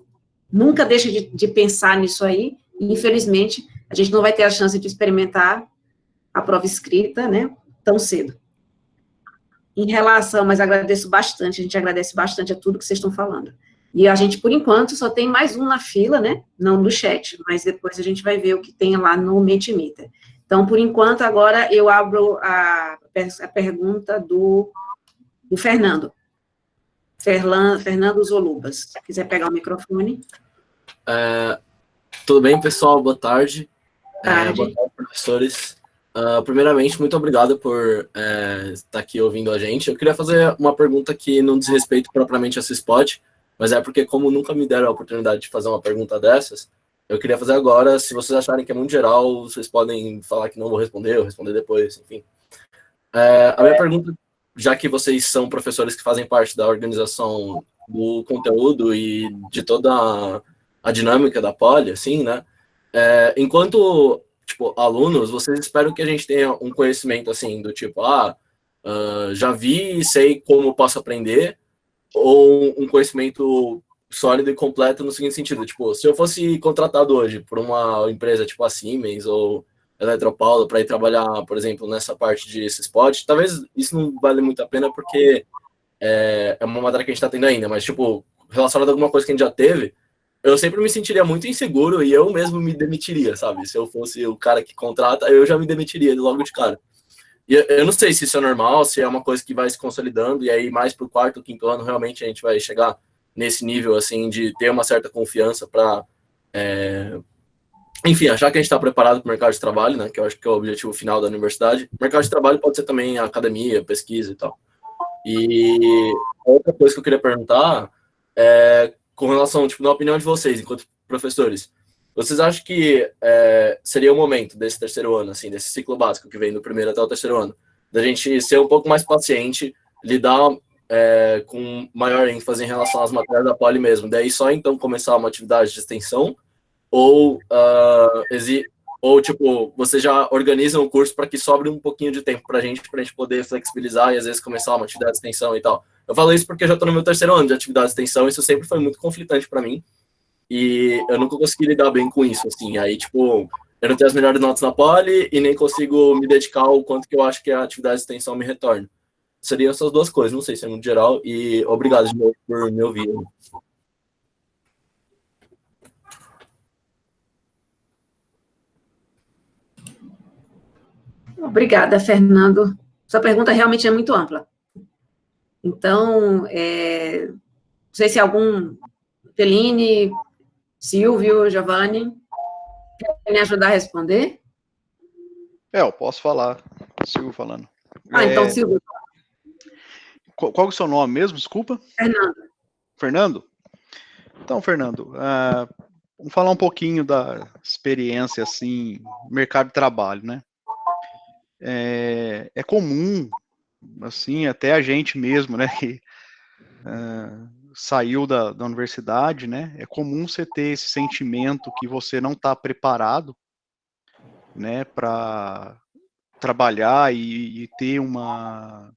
nunca deixa de pensar nisso aí, e, infelizmente, a gente não vai ter a chance de experimentar a prova escrita, né, tão cedo. Em relação, mas agradeço bastante, a gente agradece bastante a tudo que vocês estão falando. E a gente, por enquanto, só tem mais um na fila, né, não no chat, mas depois a gente vai ver o que tem lá no Mentimeter. Então, por enquanto, agora eu abro a pergunta do Fernando. Fernando Zolubas. Se quiser pegar o microfone. Tudo bem, pessoal? Boa tarde. Tarde. Boa tarde, professores. Primeiramente, muito obrigado por estar aqui ouvindo a gente. Eu queria fazer uma pergunta que não diz respeito propriamente a CISPOT, mas é porque, como nunca me deram a oportunidade de fazer uma pergunta dessas, eu queria fazer agora. Se vocês acharem que é muito geral, vocês podem falar que não vou responder, ou responder depois, enfim. A minha pergunta, já que vocês são professores que fazem parte da organização do conteúdo e de toda a dinâmica da Poli, assim, né? Enquanto, tipo, alunos, vocês esperam que a gente tenha um conhecimento, assim, do tipo, já vi e sei como posso aprender, ou um conhecimento sólido e completo no seguinte sentido, tipo, se eu fosse contratado hoje por uma empresa tipo a Siemens ou Eletropaulo para ir trabalhar, por exemplo, nessa parte de CISPOT, talvez isso não vale muito a pena porque é uma matéria que a gente está tendo ainda, mas, tipo, relacionado a alguma coisa que a gente já teve, eu sempre me sentiria muito inseguro e eu mesmo me demitiria, sabe? Se eu fosse o cara que contrata, eu já me demitiria logo de cara. E eu não sei se isso é normal, se é uma coisa que vai se consolidando, e aí mais pro quarto, quinto ano, realmente a gente vai chegar nesse nível, assim, de ter uma certa confiança para, enfim, achar que a gente está preparado para o mercado de trabalho, né? Que eu acho que é o objetivo final da universidade. O mercado de trabalho pode ser também a academia, pesquisa e tal. E outra coisa que eu queria perguntar é com relação, tipo, na opinião de vocês, enquanto professores, vocês acham que seria o momento desse terceiro ano, assim, desse ciclo básico que vem do primeiro até o terceiro ano, da gente ser um pouco mais paciente, lidar com maior ênfase em relação às matérias da Poli mesmo, daí só então começar uma atividade de extensão, ou tipo, vocês já organizam o curso para que sobre um pouquinho de tempo para a gente poder flexibilizar e às vezes começar uma atividade de extensão e tal. Eu falo isso porque eu já estou no meu terceiro ano de atividade de extensão, isso sempre foi muito conflitante para mim. e eu nunca consegui lidar bem com isso, assim. Aí, tipo, eu não tenho as melhores notas na poli e nem consigo me dedicar ao quanto que eu acho que a atividade de extensão me retorna. Seriam essas duas coisas, não sei se é muito geral, e obrigado de novo por me ouvir. Obrigada, Fernando. Sua pergunta realmente é muito ampla. Então, não sei se algum, Peline, Silvio, Giovanni, quer me ajudar a responder? Eu posso falar, Silvio falando. Então, Silvio. Qual é o seu nome mesmo, desculpa? Fernando. Fernando? Então, Fernando, vamos falar um pouquinho da experiência, assim, mercado de trabalho, né? É comum, assim, até a gente mesmo, né, que saiu da universidade, né, é comum você ter esse sentimento que você não está preparado, né, para trabalhar e ter uma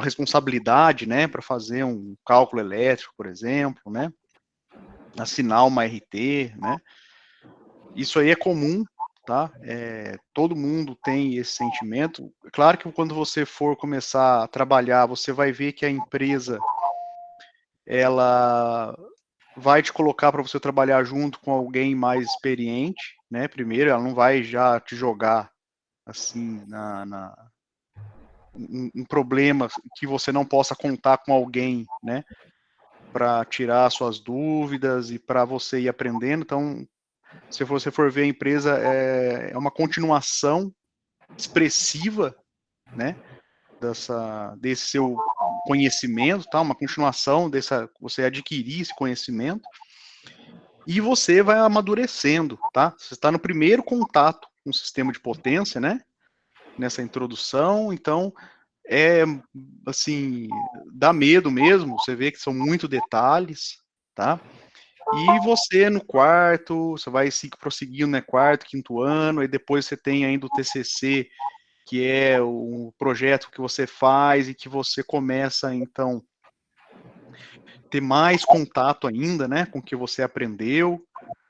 responsabilidade, né, para fazer um cálculo elétrico, por exemplo, né, assinar uma RT, né, isso aí é comum, tá? Todo mundo tem esse sentimento. Claro que quando você for começar a trabalhar, você vai ver que a empresa, ela vai te colocar para você trabalhar junto com alguém mais experiente, né? Primeiro, ela não vai já te jogar, assim, um problema que você não possa contar com alguém, né? Para tirar suas dúvidas e para você ir aprendendo. Então, se você for ver, a empresa é uma continuação expressiva, né, desse seu conhecimento, tá? Uma continuação você adquirir esse conhecimento, e você vai amadurecendo, tá? Você está no primeiro contato com o sistema de potência, né, nessa introdução, então, assim, dá medo mesmo, você vê que são muito detalhes, tá? E você no quarto, você vai prosseguindo, né, quarto, quinto ano, e depois você tem ainda o TCC, que é o projeto que você faz e que você começa, então, ter mais contato ainda, né, com o que você aprendeu,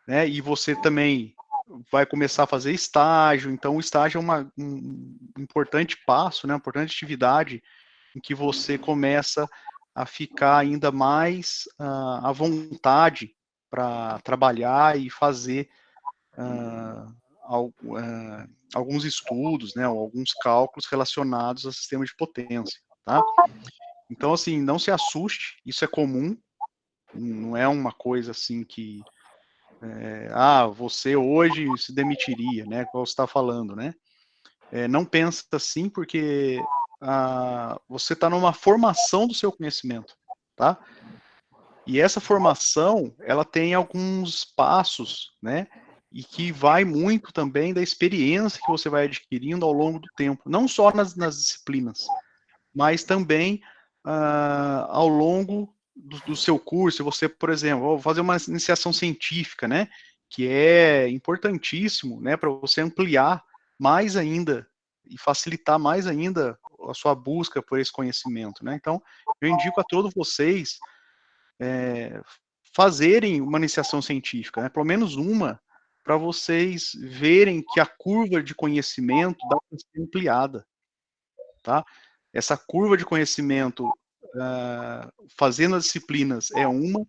né, e você também vai começar a fazer estágio, então o estágio é um importante passo, né, uma importante atividade em que você começa a ficar ainda mais à vontade para trabalhar e fazer alguns estudos, né, ou alguns cálculos relacionados ao sistema de potência, tá? Então, assim, não se assuste, isso é comum, não é uma coisa assim que, você hoje se demitiria, né, como você está falando, né? Não pensa assim, porque você está numa formação do seu conhecimento, tá? E essa formação, ela tem alguns passos, né, e que vai muito também da experiência que você vai adquirindo ao longo do tempo, não só nas disciplinas, mas também ao longo do seu curso. Você, por exemplo, vou fazer uma iniciação científica, né, que é importantíssimo, né, para você ampliar mais ainda e facilitar mais ainda a sua busca por esse conhecimento, né. Então, eu indico a todos vocês fazerem uma iniciação científica, né, pelo menos uma, para vocês verem que a curva de conhecimento dá para ser ampliada, tá? Essa curva de conhecimento, fazendo as disciplinas, é uma,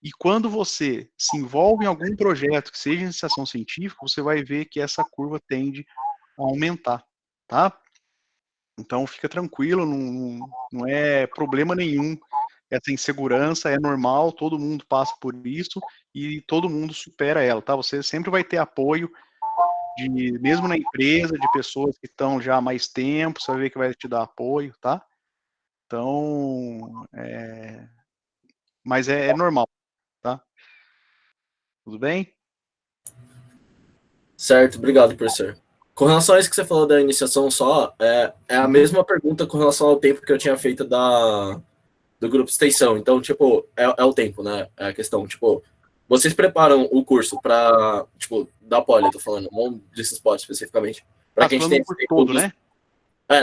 e quando você se envolve em algum projeto que seja iniciação científica, você vai ver que essa curva tende a aumentar, tá? Então, fica tranquilo, não é problema nenhum. Essa insegurança é normal, todo mundo passa por isso e todo mundo supera ela, tá? Você sempre vai ter apoio, mesmo na empresa, de pessoas que estão já há mais tempo, você vai ver que vai te dar apoio, tá? Então, mas é normal, tá? Tudo bem? Certo, obrigado, professor. Com relação a isso que você falou da iniciação só, é a mesma pergunta com relação ao tempo que eu tinha feito do grupo de extensão. Então, tipo, é o tempo, né? É a questão, tipo, vocês preparam o curso para, tipo, da poli, eu tô falando, não desses potes especificamente, para que a gente tenha esse tempo todo, né?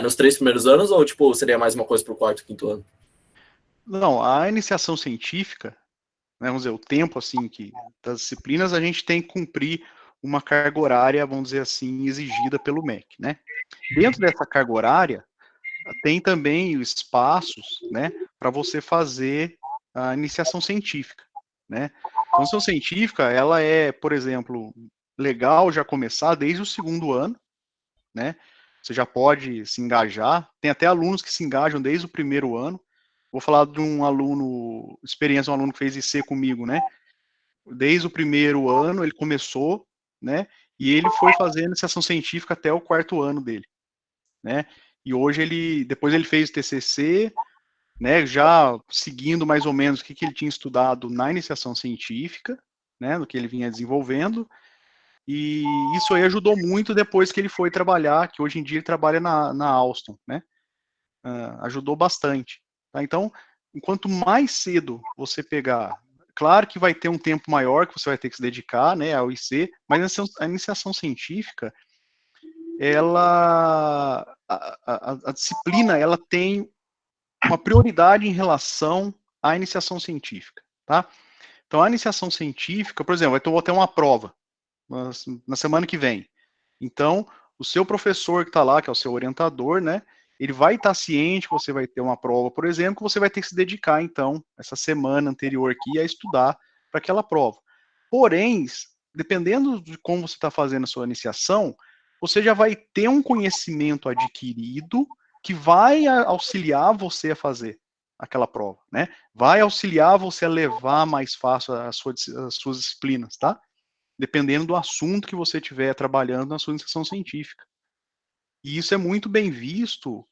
Nos 3 primeiros anos, ou, tipo, seria mais uma coisa pro quarto, quinto ano? Não, a iniciação científica, né, vamos dizer, o tempo, assim, das disciplinas, a gente tem que cumprir uma carga horária, vamos dizer assim, exigida pelo MEC, né? Dentro dessa carga horária, tem também espaços, né, para você fazer a iniciação científica, né? A iniciação científica, ela é, por exemplo, legal já começar desde o 2º ano, né? Você já pode se engajar. Tem até alunos que se engajam desde o 1º ano. Vou falar de um aluno, experiência, um aluno que fez IC comigo, né? Desde o 1º ano ele começou, né? E ele foi fazer iniciação científica até o 4º ano dele, né? E hoje depois ele fez TCC, né? Já seguindo mais ou menos o que ele tinha estudado na iniciação científica, né? No que ele vinha desenvolvendo. E isso aí ajudou muito depois que ele foi trabalhar, que hoje em dia ele trabalha na Alstom, né? Ajudou bastante. Tá? Então, enquanto mais cedo você pegar, claro que vai ter um tempo maior que você vai ter que se dedicar, né, ao IC, mas a iniciação científica, a disciplina, ela tem uma prioridade em relação à iniciação científica, tá? Então, a iniciação científica, por exemplo, vou ter uma prova na semana que vem. Então, o seu professor que está lá, que é o seu orientador, né, ele vai estar ciente que você vai ter uma prova, por exemplo, que você vai ter que se dedicar, então, essa semana anterior aqui, a estudar para aquela prova. Porém, dependendo de como você está fazendo a sua iniciação, você já vai ter um conhecimento adquirido que vai auxiliar você a fazer aquela prova, né? Vai auxiliar você a levar mais fácil as suas disciplinas, tá? Dependendo do assunto que você estiver trabalhando na sua iniciação científica. E isso é muito bem visto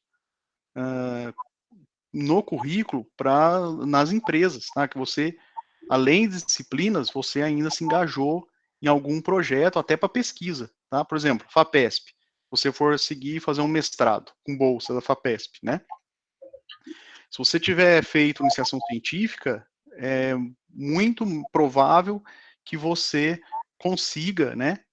no currículo nas empresas, tá? Que você, além de disciplinas, você ainda se engajou em algum projeto, até para pesquisa, tá? Por exemplo, FAPESP. Você for seguir e fazer um mestrado com bolsa da FAPESP, né? Se você tiver feito iniciação científica, é muito provável que você consiga, né,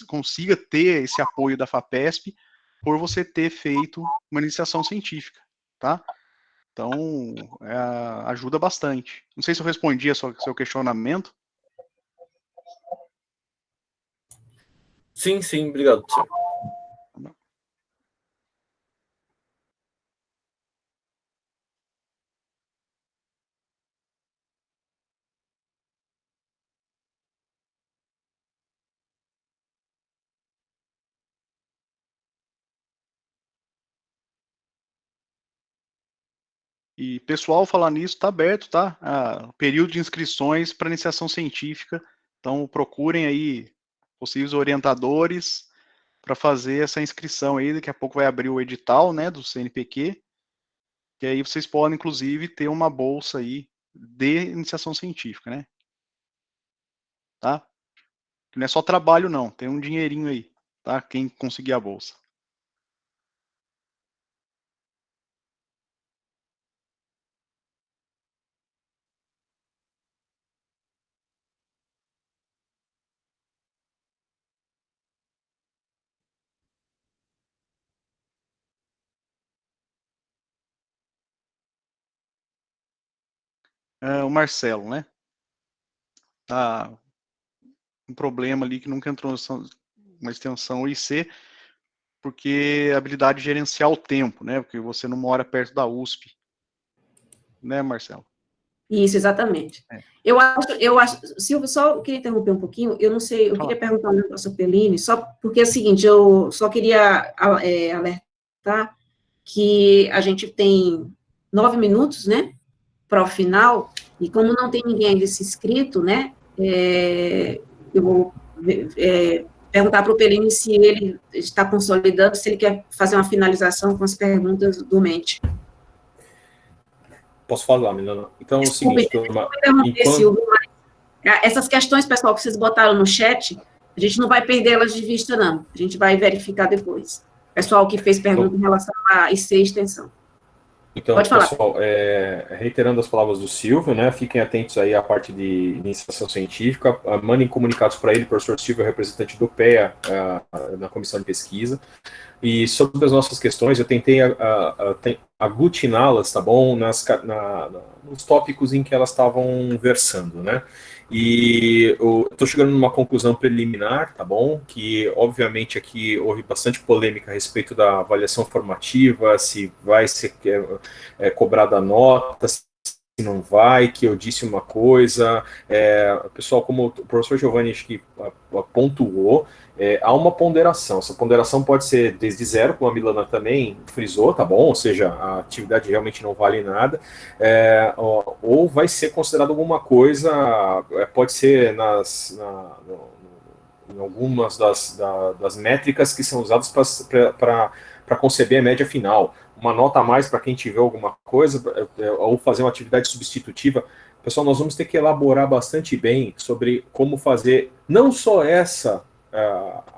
consiga ter esse apoio da FAPESP por você ter feito uma iniciação científica, tá? Então, ajuda bastante. Não sei se eu respondi ao seu questionamento. Sim, obrigado, professor. E, pessoal, falar nisso, está aberto, tá? O período de inscrições para iniciação científica. Então, procurem aí possíveis orientadores para fazer essa inscrição aí. Daqui a pouco vai abrir o edital, né, do CNPq. Que aí vocês podem, inclusive, ter uma bolsa aí de iniciação científica, né? Tá? Que não é só trabalho, não. Tem um dinheirinho aí, tá? Quem conseguir a bolsa. O Marcelo, né? Tá um problema ali que nunca entrou uma extensão IC, porque habilidade de gerenciar o tempo, né? Porque você não mora perto da USP. Né, Marcelo? Isso, exatamente. Eu acho, Silvio, só queria interromper um pouquinho, eu não sei, eu queria perguntar um negócio ao Pelini, só porque é o seguinte, eu só queria alertar que a gente tem 9 minutos, né, para o final, e como não tem ninguém ainda se inscrito, né, eu vou perguntar para o Pelini se ele está consolidando, se ele quer fazer uma finalização com as perguntas do Mente. Posso falar, Milena? Então, Desculpe, é o seguinte, Silvio, essas questões, pessoal, que vocês botaram no chat, a gente não vai perder elas de vista, não. A gente vai verificar depois. Pessoal que fez pergunta em relação a IC extensão. Então, Pode falar. pessoal, reiterando as palavras do Silvio, né, fiquem atentos aí à parte de iniciação científica, mandem comunicados para ele, professor Silvio, representante do PEA, na comissão de pesquisa, e sobre as nossas questões, eu tentei aglutiná-las, tá bom, nos tópicos em que elas estavam versando, né, e eu estou chegando numa conclusão preliminar, tá bom? Que, obviamente, aqui houve bastante polêmica a respeito da avaliação formativa, se vai ser cobrada a nota, se não vai, que eu disse uma coisa. Pessoal, como o professor Giovanni acho que pontuou, há uma ponderação. Essa ponderação pode ser desde zero, como a Milana também frisou, tá bom? Ou seja, a atividade realmente não vale nada, ou vai ser considerado alguma coisa, pode ser em algumas das métricas que são usadas para conceber a média final. Uma nota a mais para quem tiver alguma coisa, ou fazer uma atividade substitutiva. Pessoal, nós vamos ter que elaborar bastante bem sobre como fazer não só essa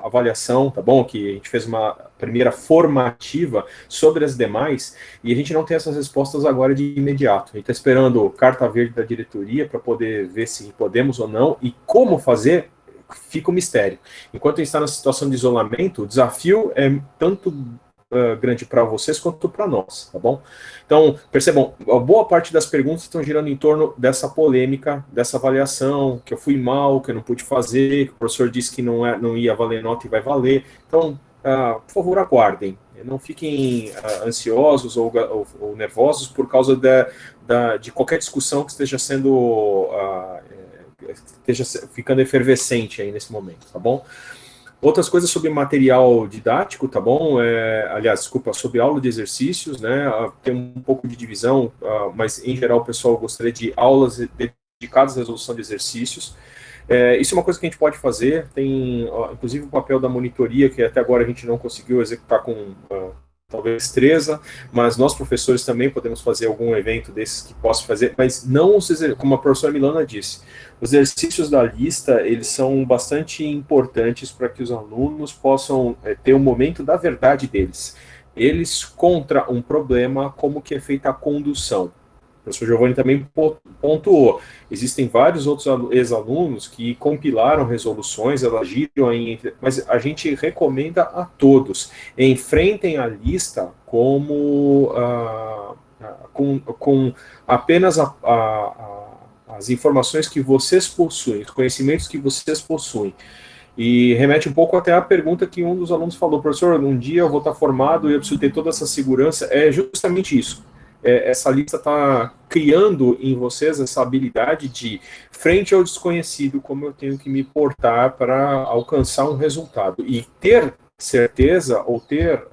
avaliação, tá bom? Que a gente fez uma primeira formativa sobre as demais, e a gente não tem essas respostas agora de imediato. A gente está esperando carta verde da diretoria para poder ver se podemos ou não, e como fazer, fica um mistério. Enquanto a gente está na situação de isolamento, o desafio é tanto grande para vocês quanto para nós, tá bom? Então, percebam, a boa parte das perguntas estão girando em torno dessa polêmica, dessa avaliação, que eu fui mal, que eu não pude fazer, que o professor disse que não ia valer nota e vai valer. Então, por favor, aguardem. Não fiquem ansiosos ou nervosos por causa de qualquer discussão que esteja ficando efervescente aí nesse momento, tá bom? Outras coisas sobre material didático, tá bom? Sobre aula de exercícios, né? Tem um pouco de divisão, mas em geral, pessoal, gostaria de aulas dedicadas à resolução de exercícios. Isso é uma coisa que a gente pode fazer, tem inclusive o papel da monitoria, que até agora a gente não conseguiu executar com talvez destreza, mas nós professores também podemos fazer algum evento desses que possa fazer, mas não como a professora Milana disse, os exercícios da lista, eles são bastante importantes para que os alunos possam ter o momento da verdade deles. Eles contra um problema, como que é feita a condução. O professor Giovanni também pontuou. Existem vários outros ex-alunos que compilaram resoluções, elas giram mas a gente recomenda a todos, enfrentem a lista como com apenas as informações que vocês possuem, os conhecimentos que vocês possuem. E remete um pouco até à pergunta que um dos alunos falou, professor, um dia eu vou estar formado e eu preciso ter toda essa segurança. É justamente isso. Essa lista está criando em vocês essa habilidade de, frente ao desconhecido, como eu tenho que me portar para alcançar um resultado. E ter certeza ou ter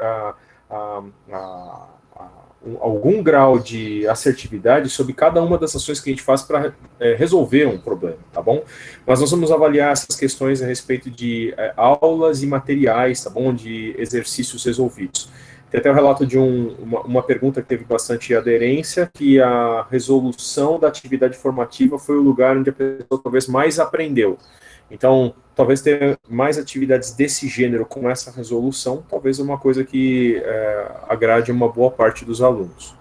algum grau de assertividade sobre cada uma das ações que a gente faz para resolver um problema, tá bom? Mas nós vamos avaliar essas questões a respeito de aulas e materiais, tá bom? De exercícios resolvidos. Tem até o relato de uma pergunta que teve bastante aderência, que a resolução da atividade formativa foi o lugar onde a pessoa talvez mais aprendeu. Então, talvez ter mais atividades desse gênero com essa resolução, talvez é uma coisa que agrade uma boa parte dos alunos.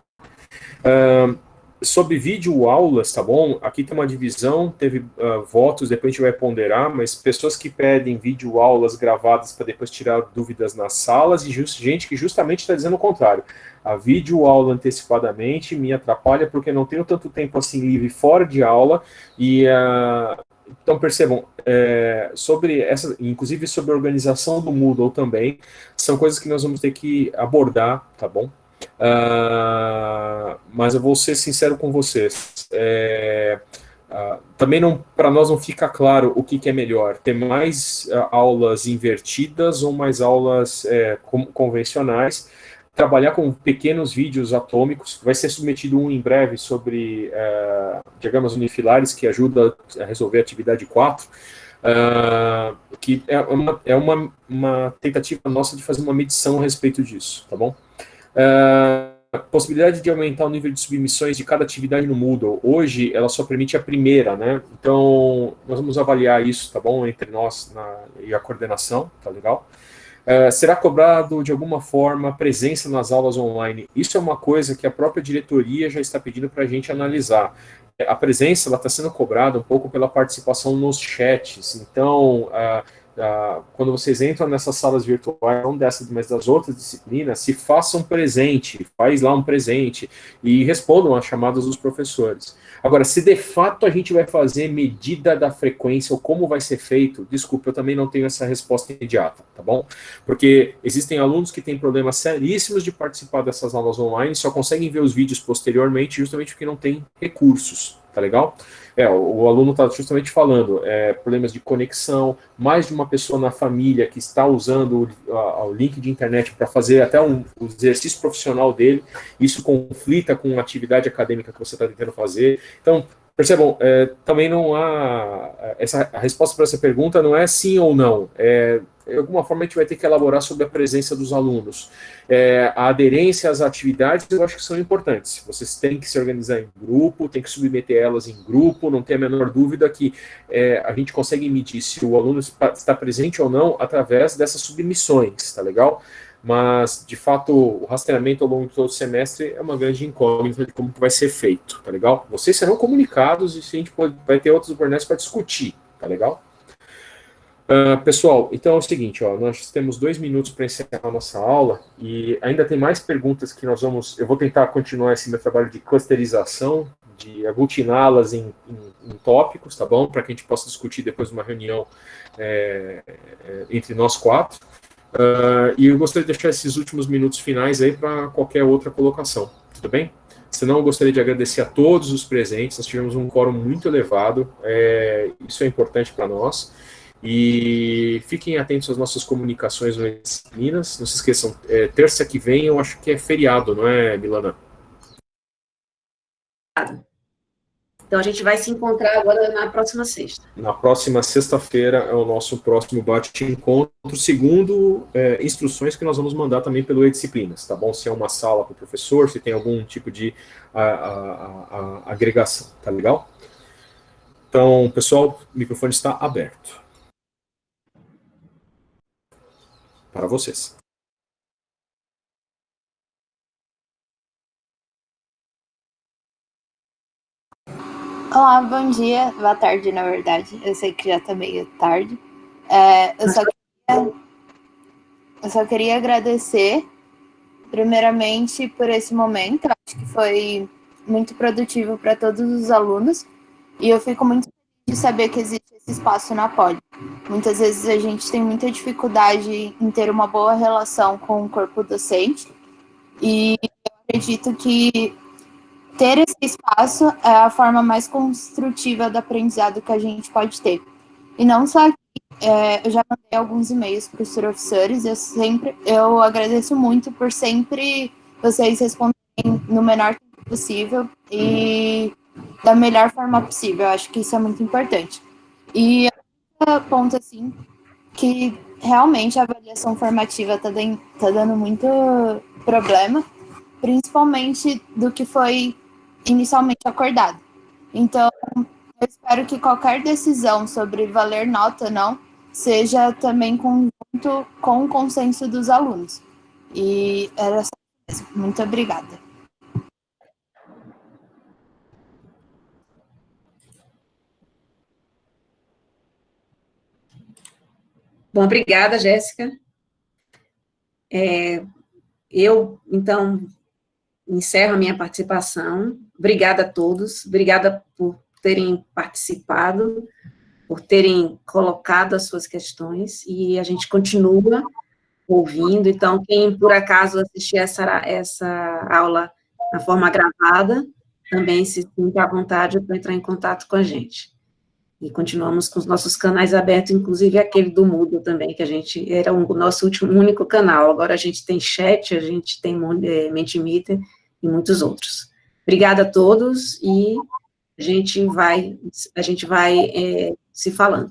Sobre videoaulas, tá bom? Aqui tem uma divisão, teve votos, depois a gente vai ponderar, mas pessoas que pedem videoaulas gravadas para depois tirar dúvidas nas salas, e gente que justamente está dizendo o contrário. A videoaula antecipadamente me atrapalha porque não tenho tanto tempo assim livre fora de aula, e então percebam, inclusive sobre a organização do Moodle também, são coisas que nós vamos ter que abordar, tá bom? Mas eu vou ser sincero com vocês, também para nós não fica claro o que é melhor, ter mais aulas invertidas ou mais aulas convencionais, trabalhar com pequenos vídeos atômicos. Vai ser submetido em breve sobre diagramas unifilares, que ajuda a resolver a atividade 4, que é uma tentativa nossa de fazer uma medição a respeito disso, tá bom? Possibilidade de aumentar o nível de submissões de cada atividade no Moodle. Hoje, ela só permite a primeira, né? Então, nós vamos avaliar isso, tá bom? Entre nós e a coordenação, tá legal? Será cobrado de alguma forma a presença nas aulas online? Isso é uma coisa que a própria diretoria já está pedindo para a gente analisar. A presença está sendo cobrada um pouco pela participação nos chats. Então, quando vocês entram nessas salas virtuais, não dessas, mas das outras disciplinas, se façam presente, faz lá um presente e respondam às chamadas dos professores. Agora, se de fato a gente vai fazer medida da frequência ou como vai ser feito, desculpa, eu também não tenho essa resposta imediata, tá bom? Porque existem alunos que têm problemas seríssimos de participar dessas aulas online, só conseguem ver os vídeos posteriormente, justamente porque não tem recursos, tá legal? O aluno está justamente falando, problemas de conexão, mais de uma pessoa na família que está usando o link de internet para fazer até o exercício profissional dele, isso conflita com a atividade acadêmica que você está tentando fazer. Então, percebam, também não há... a resposta para essa pergunta não é sim ou não, de alguma forma a gente vai ter que elaborar sobre a presença dos alunos. A aderência às atividades eu acho que são importantes. Vocês têm que se organizar em grupo, tem que submeter elas em grupo, não tem a menor dúvida que a gente consegue medir se o aluno está presente ou não através dessas submissões, tá legal? Mas, de fato, o rastreamento ao longo de todo o semestre é uma grande incógnita de como que vai ser feito, tá legal? Vocês serão comunicados e a gente vai ter outros burnets para discutir, tá legal? Pessoal, então é o seguinte, nós temos 2 minutos para encerrar a nossa aula e ainda tem mais perguntas que eu vou tentar continuar esse meu trabalho de clusterização, de aglutiná-las em tópicos, tá bom? Para que a gente possa discutir depois de uma reunião entre nós 4. E eu gostaria de deixar esses últimos minutos finais aí para qualquer outra colocação, tudo bem? Senão, eu gostaria de agradecer a todos os presentes, nós tivemos um quórum muito elevado, isso é importante para nós. E fiquem atentos às nossas comunicações nas disciplinas. Não se esqueçam, terça que vem eu acho que é feriado, não é, Milana? Então a gente vai se encontrar agora na próxima sexta. Na próxima sexta-feira é o nosso próximo bate-encontro, segundo instruções que nós vamos mandar também pelo E-Disciplinas, tá bom? Se é uma sala para o professor, se tem algum tipo de agregação, tá legal? Então, pessoal, o microfone está aberto. Para vocês. Olá, bom dia, boa tarde, na verdade. Eu sei que já tá meio tarde. Eu só queria agradecer, primeiramente, por esse momento. Acho que foi muito produtivo para todos os alunos. E eu fico muito feliz de saber que existe esse espaço na Poli. Muitas vezes a gente tem muita dificuldade em ter uma boa relação com o corpo docente. E eu acredito que ter esse espaço é a forma mais construtiva do aprendizado que a gente pode ter. E não só aqui, eu já mandei alguns e-mails para os professores, eu agradeço muito por sempre vocês responderem no menor tempo possível e da melhor forma possível. Eu acho que isso é muito importante. E outro ponto, assim, que realmente a avaliação formativa tá dando muito problema, principalmente do que foi inicialmente acordado. Então, eu espero que qualquer decisão sobre valer nota ou não seja também conjunto com o consenso dos alunos. E era só isso. Muito obrigada. Bom, obrigada, Jéssica. Eu, então, encerro a minha participação. Obrigada a todos, obrigada por terem participado, por terem colocado as suas questões, e a gente continua ouvindo. Então, quem por acaso assistir essa aula na forma gravada, também se sinta à vontade para entrar em contato com a gente. E continuamos com os nossos canais abertos, inclusive aquele do Moodle também, que a gente era o nosso único canal. Agora a gente tem chat, a gente tem Mentimeter e muitos outros. Obrigada a todos e a gente vai se falando.